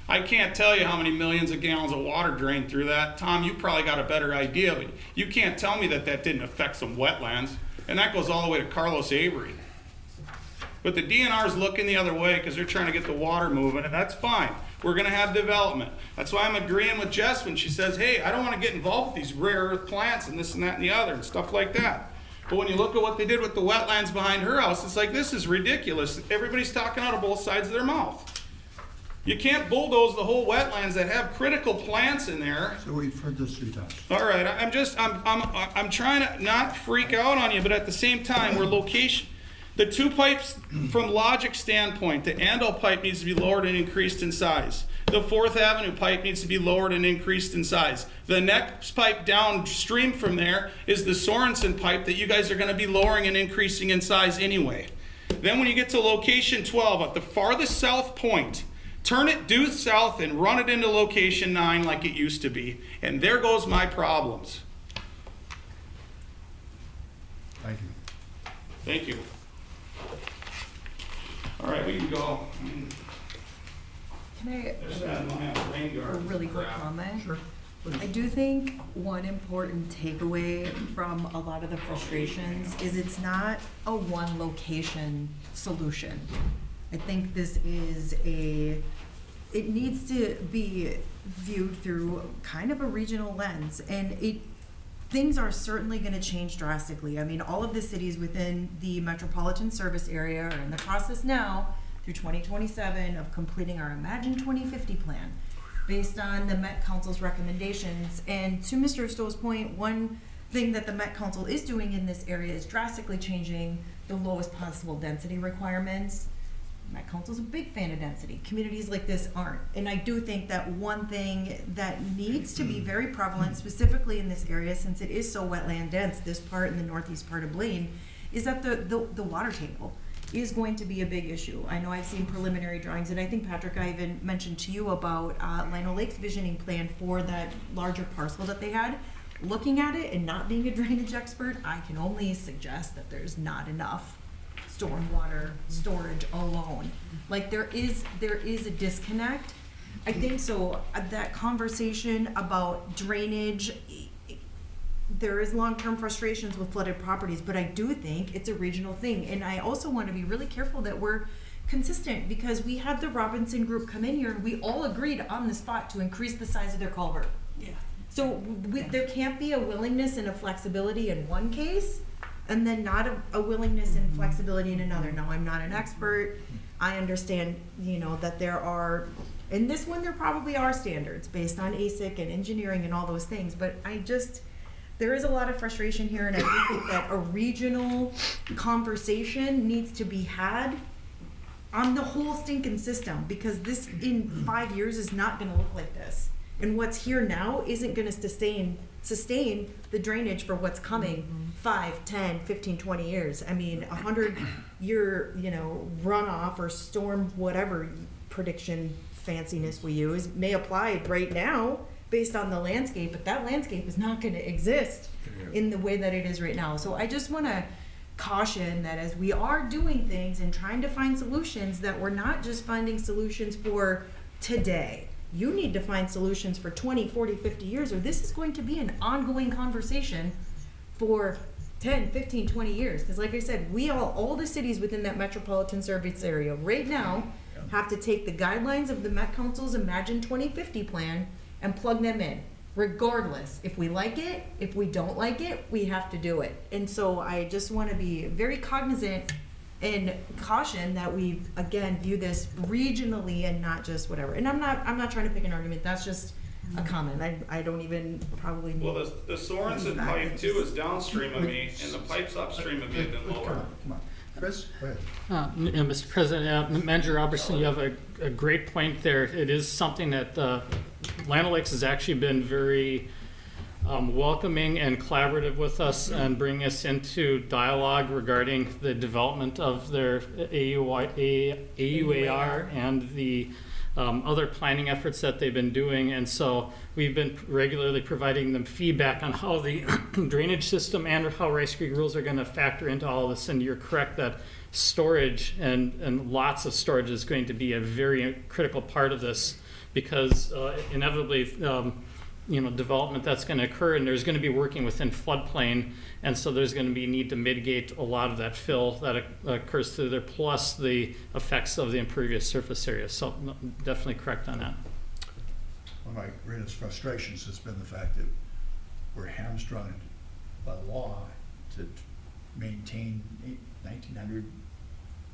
I can't tell you how many millions of gallons of water drained through that. Tom, you probably got a better idea, but you can't tell me that didn't affect some wetlands. And that goes all the way to Carlos Avery. But the DNR's looking the other way because they're trying to get the water moving, and that's fine. We're going to have development. That's why I'm agreeing with Jess when she says, hey, I don't want to get involved with these rare earth plants and this and that and the other and stuff like that. But when you look at what they did with the wetlands behind her house, it's like, this is ridiculous. Everybody's talking out of both sides of their mouth. You can't bulldoze the whole wetlands that have critical plants in there. So we've heard this 3 times. All right, I'm trying to not freak out on you, but at the same time, the 2 pipes from logic standpoint, the Andal pipe needs to be lowered and increased in size. The 4th Avenue pipe needs to be lowered and increased in size. The next pipe downstream from there is the Sorensen pipe that you guys are going to be lowering and increasing in size anyway. Then when you get to location 12 at the farthest south point, turn it due south and run it into location 9 like it used to be. And there goes my problems. Thank you. Thank you. All right, we can go. Can I, There's that line, rain a guard really quick crap. comment? Sure. I do think one important takeaway from a lot of the frustrations is it's not a one location solution. I think this is it needs to be viewed through kind of a regional lens, and things are certainly gonna change drastically. I mean, all of the cities within the metropolitan service area are in the process now through 2027 of completing our Imagine 2050 plan, based on the Met Council's recommendations. And to Mr. Stowe's point, one thing that the Met Council is doing in this area is drastically changing the lowest possible density requirements. Met Council's a big fan of density. Communities like this aren't. And I do think that one thing that needs to be very prevalent, specifically in this area, since it is so wetland dense, this part and the northeast part of Blaine, is that the water table is going to be a big issue. I know I've seen preliminary drawings, and I think, Patrick, I even mentioned to you about Lino Lake's visioning plan for that larger parcel that they had. Looking at it and not being a drainage expert, I can only suggest that there's not enough stormwater storage alone. Like, there is a disconnect. I think so, that conversation about drainage, there is long-term frustrations with flooded properties, but I do think it's a regional thing. And I also want to be really careful that we're consistent, because we had the Robinson Group come in here and we all agreed on the spot to increase the size of their culvert. Yeah. So there can't be a willingness and a flexibility in one case and then not a willingness and flexibility in another. Now, I'm not an expert. I understand, that there are, in this one, there probably are standards based on ASIC and engineering and all those things, but there is a lot of frustration here, and I do think that a regional conversation needs to be had on the whole stinking system, because this in 5 years is not gonna look like this. And what's here now isn't gonna sustain the drainage for what's coming 5, 10, 15, 20 years. I mean, 100-year, runoff or storm, whatever prediction fanciness we use, may apply right now, based on the landscape, but that landscape is not going to exist in the way that it is right now. So I just want to caution that as we are doing things and trying to find solutions, that we're not just finding solutions for today. You need to find solutions for 20, 40, 50 years, or this is going to be an ongoing conversation for 10, 15, 20 years. Because like I said, all the cities within that metropolitan service area right now have to take the guidelines of the Met Council's Imagine 2050 plan and plug them in, regardless. If we like it, if we don't like it, we have to do it. And so I just want to be very cognizant and caution that we, again, view this regionally and not just whatever. And I'm not trying to pick an argument. That's just a comment. I don't even probably need. Well, the Sorensen pipe too is downstream of me, and the pipes upstream of me have been lower. Come on. Chris, go ahead. Mr. President, Manager Robertson, you have a great point there. It is something that Lino Lakes has actually been very welcoming and collaborative with us and bringing us into dialogue regarding the development of their AUAR and the other planning efforts that they've been doing. And so we've been regularly providing them feedback on how the drainage system and how Rice Creek rules are going to factor into all this. And you're correct that storage and lots of storage is going to be a very critical part of this, because inevitably, development that's going to occur, and there's going to be working within floodplain, and so there's going to be need to mitigate a lot of that fill that occurs through there, plus the effects of the impervious surface area. So definitely correct on that. One of my greatest frustrations has been the fact that we're hamstrung by law to maintain 1900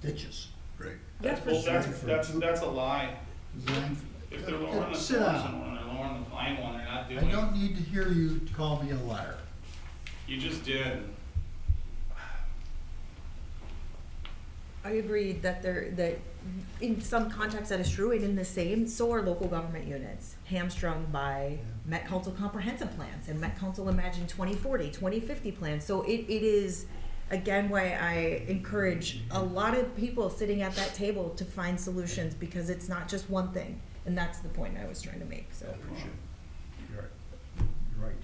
ditches. Right. That's a lie. Designed for- If they're lowering the Sit Sorensen down. one, they're lowering the Pine one, they're not I doing it. don't need to hear you call me a liar. You just did. I agree that in some contexts that is true, and in the same, so are local government units, hamstrung by Met Council comprehensive plans and Met Council Imagine 2040, 2050 plans. So it is, again, why I encourage a lot of people sitting at that table to find solutions, because it's not just one thing. And that's the point I was trying to make, so. You're right. You're right.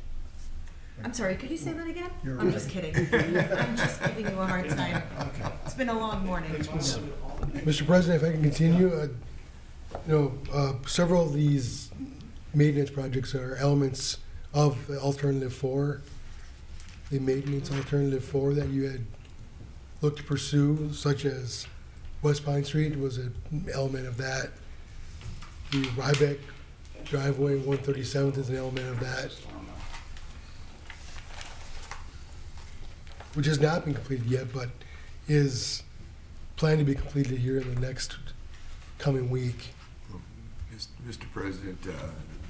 I'm sorry, could you say that again? You're I'm right. just kidding. I'm just giving you a hard time. Okay. It's been a long morning. Mr. President, if I can continue, several of these maintenance projects are elements of the Alternative 4, the maintenance Alternative 4 that you had looked to pursue, such as West Pine Street was an element of that. The Rybeck driveway, 137th, is an element of that, which has not been completed yet, but is planned to be completed here in the next coming week. Mr. President,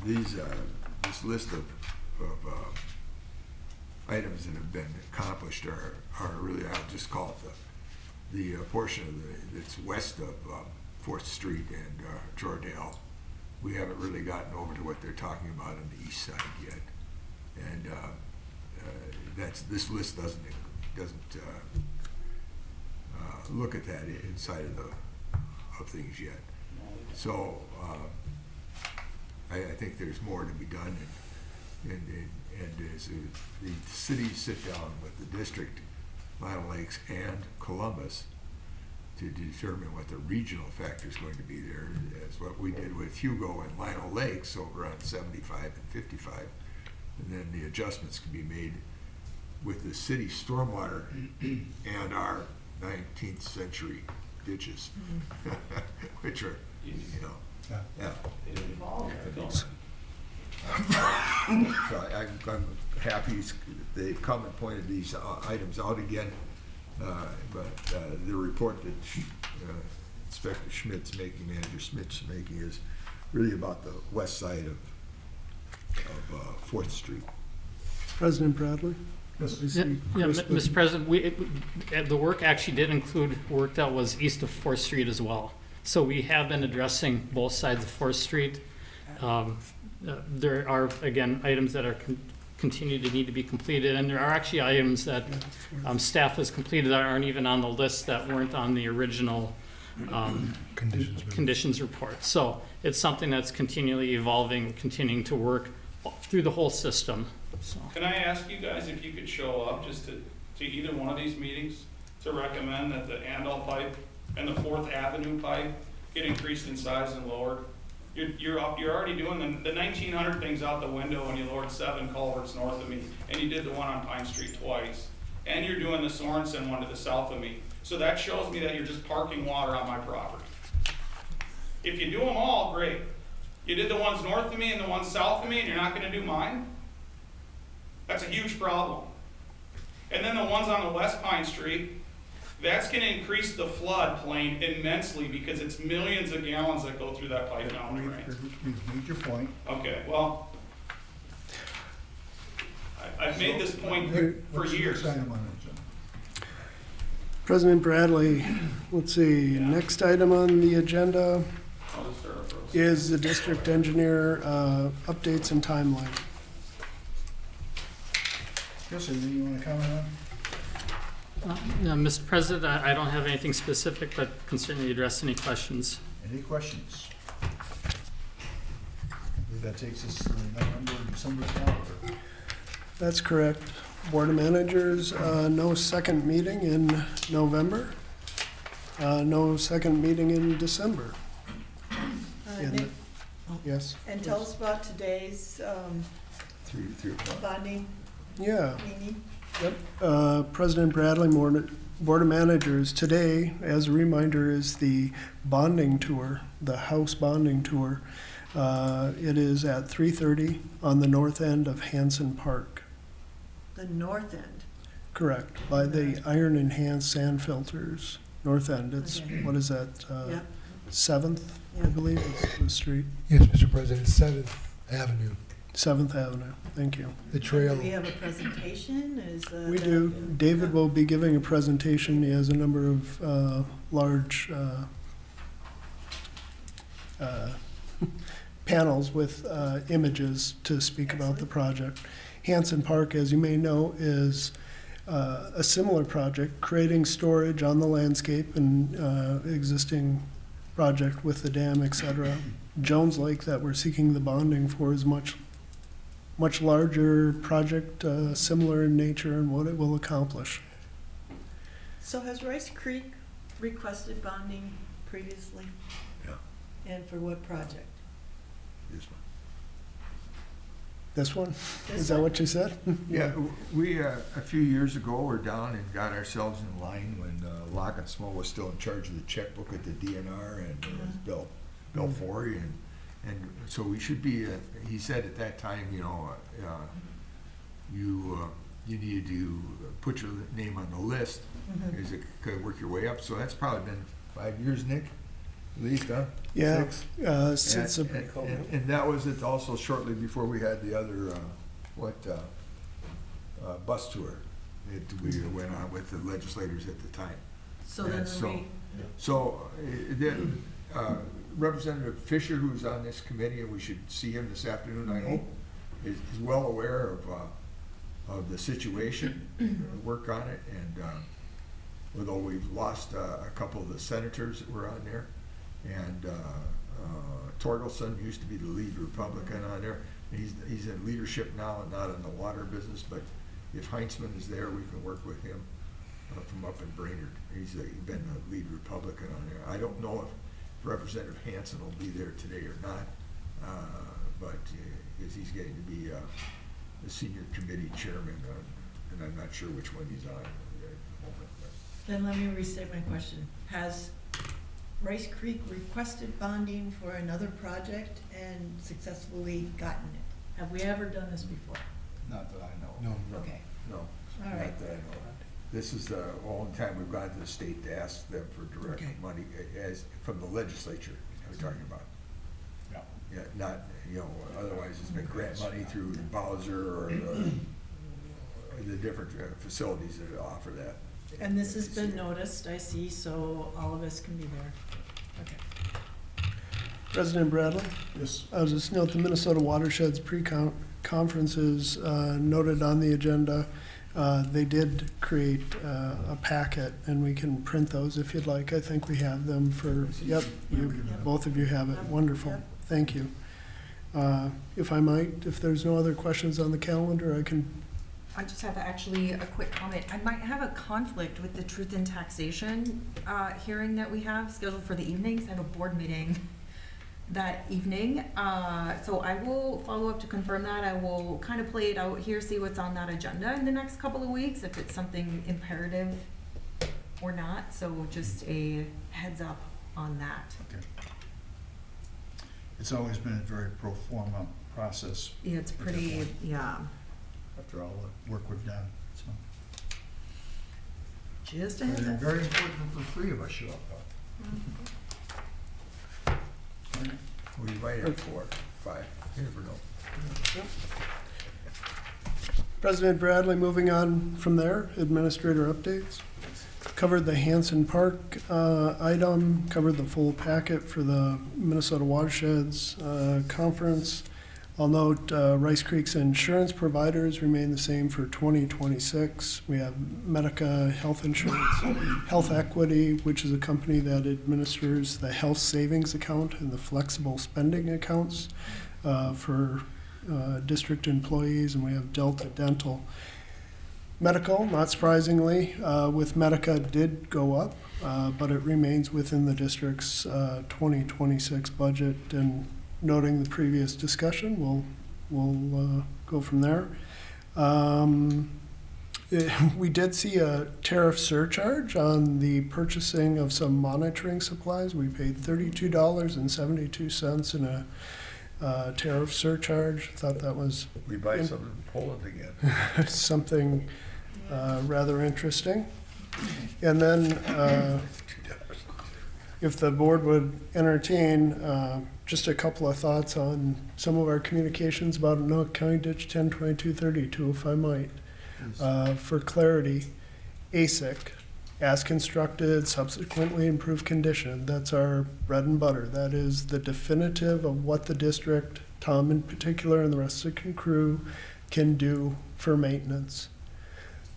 this list of items that have been accomplished are really, I'll just call it the portion of that's west of 4th Street and Jordale. We haven't really gotten over to what they're talking about on the east side yet, and this list doesn't look at that inside of things yet. So I think there's more to be done, and as the cities sit down with the district, Lionel Lakes and Columbus, to determine what the regional factor is going to be there, as what we did with Hugo and Lionel Lakes over on 75 and 55, and then the adjustments can be made with the city stormwater and our 19th century ditches, which are, yeah. So I'm happy they've come and pointed these items out again, but the report that Inspector Schmidt's making, Manager Schmidt's making, is really about the west side of 4th Street. President Bradley? Mr. President, the work actually did include work that was east of 4th Street as well. So we have been addressing both sides of 4th Street. There are, again, items that are continue to need to be completed, and there are actually items that staff has completed that aren't even on the list, that weren't on the original conditions report. So it's something that's continually evolving, continuing to work through the whole system. So. Can I ask you guys if you could show up just to either one of these meetings to recommend that the Andal pipe and the 4th Avenue pipe get increased in size and lowered? You're already doing the 1900 things out the window when you lowered 7 culverts north of me, and you did the one on Pine Street twice, and you're doing the Sorensen one to the south of me. So that shows me that you're just parking water on my property. If you do them all, great. You did the ones north of me and the ones south of me, and you're not going to do mine? That's a huge problem. And then the ones on the West Pine Street, that's going to increase the floodplain immensely, because it's millions of gallons that go through that pipe down the drains. You've made your point. Okay, well, I've made this point for years. President Bradley, let's see, next item on the agenda is the district engineer updates and timeline. Chris, anything you want to comment on? Mr. President, I don't have anything specific, but can certainly address any questions. Any questions? I believe that takes us to November and December calendar. That's correct. Board of Managers, no second meeting in November, no second meeting in December. Nick, Yes? and tell us about today's 3 o'clock. bonding Yeah. meeting. Yep. President Bradley, Board of Managers, today, as a reminder, is the bonding tour, the House bonding tour. It is at 3:30 on the north end of Hanson Park. The north end. Correct, by the iron enhanced sand filters, north end. It's, Okay. what is that? Yep. 7th, I Yep. believe, is the street. Yes, Mr. President, 7th Avenue, 7th Avenue, thank you. the trail. Do we have a presentation? We do. David will be giving a presentation. He has a number of large panels with images to speak about the project. Hanson Park, as you may know, is a similar project, creating storage on the landscape and existing project with the dam, et cetera. Jones Lake that we're seeking the bonding for is much larger project, similar in nature and what it will accomplish. So has Rice Creek requested bonding previously? Yeah. And for what project? This one. This one, This is that one? what you said? Yeah, we, a few years ago, were down and got ourselves in line when Lock and Small was still in charge of the checkbook at the DNR, and it was Bill Forey, and so we should be, he said at that time, you know, you needed to put your name on the list, as it could work your way up, so that's probably been 5 years, Nick, at least, huh? Yeah, 6? since the And that was it also shortly before we had the other, bus tour that we went on with the legislators at the time. So And then so- we, So, Representative Fisher, who's on this committee, and we should see him this afternoon, I hope, is well aware of the situation, work on it, and although we've lost a couple of the senators that were on there, and Torgelson used to be the lead Republican on there. He's in leadership now and not in the water business, but if Heinzman is there, we can work with him from up in Brainerd. He's been the lead Republican on there. I don't know if Representative Hansen will be there today or not, but because he's getting to be the senior committee chairman, and I'm not sure which one he's on at the moment. then let me restate my question. Has Rice Creek requested bonding for another project and successfully gotten it? Have we ever done this before? Not that I know. No. Okay, No, all not right. that I know of. This is the only time we've gone to the state to ask them for direct Okay. money as, from the legislature, we're talking about. Yeah. Yeah, not, you know, otherwise it's been grant money through Bowser or the different facilities that offer that. And this has been noticed, I see, so all of us can be there. Okay. President Bradley? Yes. I was just note the Minnesota Watersheds pre-conference is noted on the agenda. They did create a packet, and we can print those if you'd like. I think we have them for, yep, both of you have it. Wonderful. Yep. Thank you. If I might, if there's no other questions on the calendar, I can, I just have actually a quick comment. I might have a conflict with the truth in taxation hearing that we have scheduled for the evenings. I have a board meeting that evening. So I will follow up to confirm that. I will kind of play it out here, see what's on that agenda in the next couple of weeks, if it's something imperative or not. So just a heads up on that. Okay. It's always been a very pro forma process Yeah, it's pretty, yeah. after all the work we've done, so. Just a Very, heads up. very important that the three of us show up, though. We might have 4, 5, you never know. President Bradley, moving on from there, administrator updates. Covered the Hanson Park item, covered the full packet for the Minnesota Watersheds Conference. I'll note Rice Creek's insurance providers remain the same for 2026. We have Medica Health Insurance, Health Equity, which is a company that administers the health savings account and the flexible spending accounts for district employees, and we have Delta Dental. Medical, not surprisingly, with Medica did go up, but it remains within the district's 2026 budget, and noting the previous discussion, we'll go from there. We did see a tariff surcharge on the purchasing of some monitoring supplies. We paid $32.72 in a tariff surcharge. Thought that was We buy some in Poland again. something rather interesting. And then, if the board would entertain, just a couple of thoughts on some of our communications about Anoka County Ditch 102232, if I might. For clarity, ASIC, as constructed, subsequently improved condition, that's our bread and butter. That is the definitive of what the district, Tom in particular, and the rest of the crew can do for maintenance.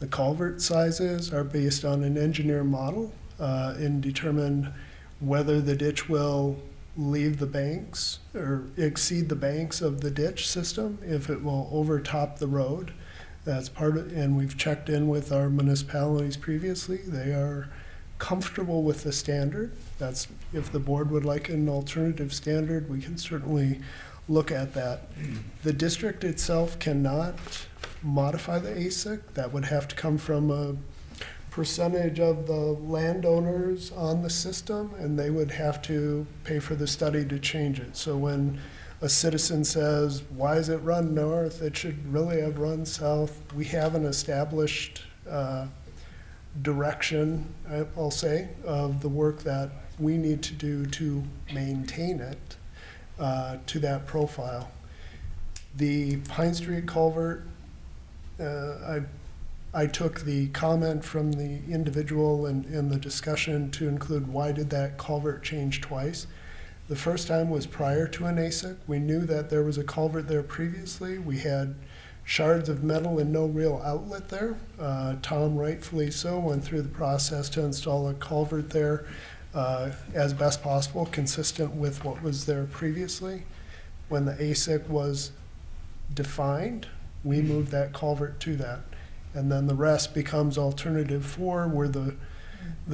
The culvert sizes are based on an engineer model and determine whether the ditch will leave the banks or exceed the banks of the ditch system, if it will overtop the road. That's part of, and we've checked in with our municipalities previously. They are comfortable with the standard. That's, if the board would like an alternative standard, we can certainly look at that. The district itself cannot modify the ASIC. That would have to come from a percentage of the landowners on the system, and they would have to pay for the study to change it. So when a citizen says, why is it run north? It should really have run south. We have an established direction, I'll say, of the work that we need to do to maintain it to that profile. The Pine Street culvert, I took the comment from the individual in the discussion to include why did that culvert change twice. The first time was prior to an ASIC. We knew that there was a culvert there previously. We had shards of metal and no real outlet there. Tom, rightfully so, went through the process to install a culvert there as best possible, consistent with what was there previously. When the ASIC was defined, we moved that culvert to that. And then the rest becomes alternative 4, where the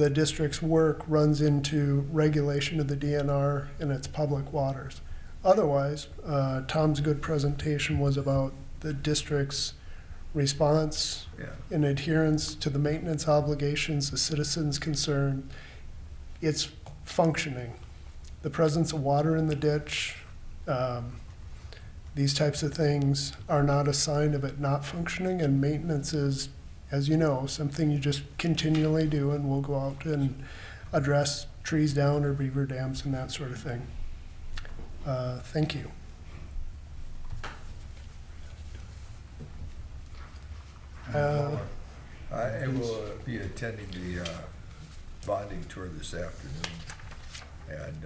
district's work runs into regulation of the DNR and its public waters. Otherwise, Tom's good presentation was about the district's response in adherence to the maintenance obligations, the citizens' concern. It's functioning. The presence of water in the ditch, these types of things are not a sign of it not functioning, and maintenance is, as you know, something you just continually do, and we'll go out and address trees down or beaver dams and that sort of thing. Thank you. I will be attending the bonding tour this afternoon, and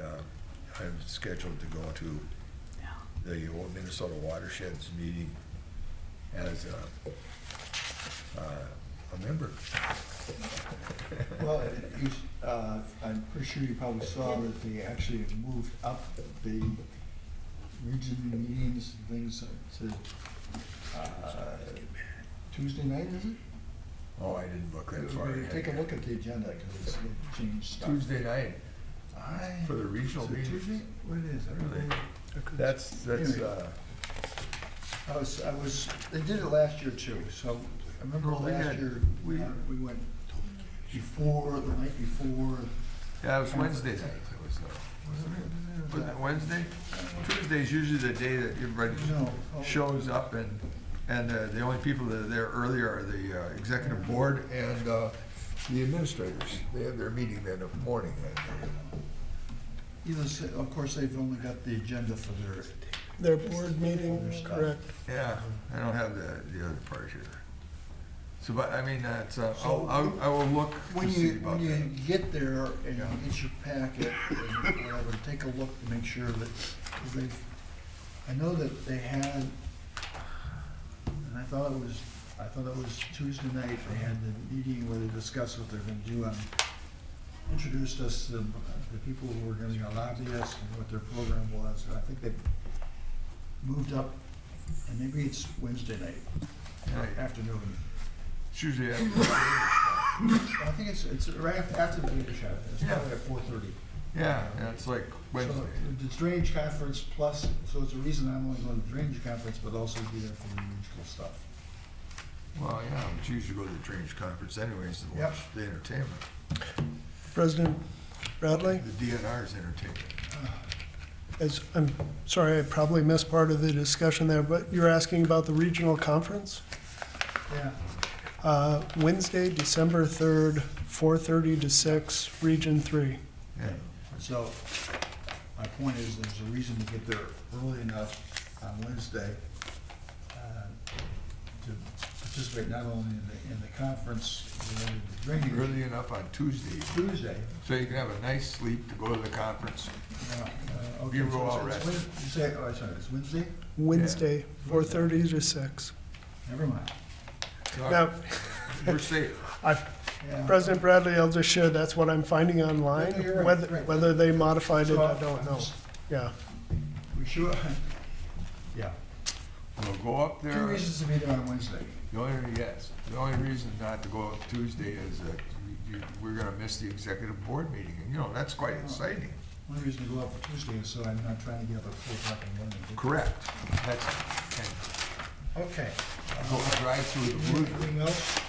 I'm scheduled to go to the Minnesota Watersheds meeting as a member. Well, I'm pretty sure you probably saw that they actually have moved up the region meetings and things to Tuesday night, is it? Oh, I didn't look that far ahead. Take a look at the agenda, because it's changed stuff. Tuesday night for the regional meeting. Tuesday? What is it? Really? That's Anyway. They did it last year too, so I remember last year, we went before, the night before. Yeah, it was Wednesday night. Was it Wednesday? Tuesday's usually the day that everybody shows up, and the only people that are there earlier are the executive board and the administrators. They have their meeting then in the morning. Of course, they've only got the agenda for Their board meeting, correct. Yeah, I don't have the other part here. So, but I mean, that's, I will look When to see about you that. get there and you get your packet and whatever, take a look to make sure that, 'cause I know that they had, and I thought it was Tuesday night, they had the meeting where they discussed what they're gonna do on, introduced us to the people who were gonna lobby us and what their program was. And I think they moved up, and maybe it's Wednesday night, afternoon. It's usually I think it's right after the drainage conference. It's probably at 4:30. yeah, it's like Wednesday. So the drainage conference plus, so it's a reason I'm only going to the drainage conference, but also be there for the regional stuff. Well, yeah, but you usually go to the drainage conference anyways to Yep. watch the entertainment. President Bradley? The DNR's entertainment. I'm sorry, I probably missed part of the discussion there, but you're asking about the regional conference? Yeah. Wednesday, December 3rd, 4:30 to 6, Region 3. Yeah. So my point is, there's a reason to get there early enough on Wednesday to participate not only in the conference, but in the drainage. Early enough on Tuesday. So you can have a nice sleep to go to the conference. Okay, You go so out it's rested. You say, oh, sorry, it's Wednesday? Wednesday, 4:30 to 6. Never mind. Now, We're safe. Yeah. President Bradley, I'll just share, that's what I'm finding online. No, you're right, Whether, right. whether they modified it, I don't I'm know. just- Yeah. We should, yeah. We'll go up Two there. reasons to be there on Wednesday. The only reason not to go up Tuesday is that we're gonna miss the executive board meeting, and that's quite exciting. One reason to go up Tuesday is so I'm not trying to get up at 4 o'clock in the morning. Correct. That's, Okay. and go drive through the blue. Anything else?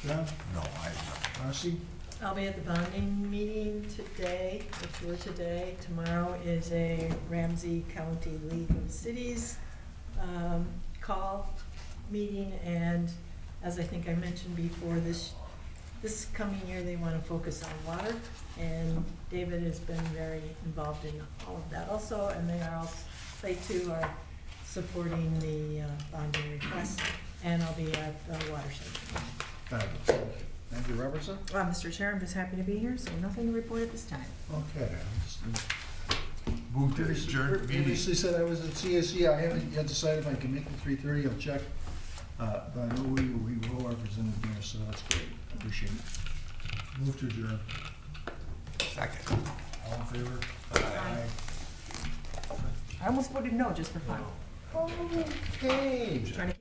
John? No, I, Marcy? I'll be at the bonding meeting today, for today. Tomorrow is a Ramsey County League of Cities call meeting, and as I think I mentioned before, this coming year, they want to focus on water, and David has been very involved in all of that also, and they too are supporting the bonding request, and I'll be at the Watershed. Fabulous. Thank you, Robertson. Mr. Chair, I'm just happy to be here, so nothing to report at this time. Okay. move to adjourn meeting. Previously said I was at CAC. I haven't yet decided if I can make the 3:30. I'll check. But I know we will represent it there, so that's great. I appreciate it. Move to adjourn. Second. All in favor? Aye. I almost voted no, just for fun. Okay. Trying to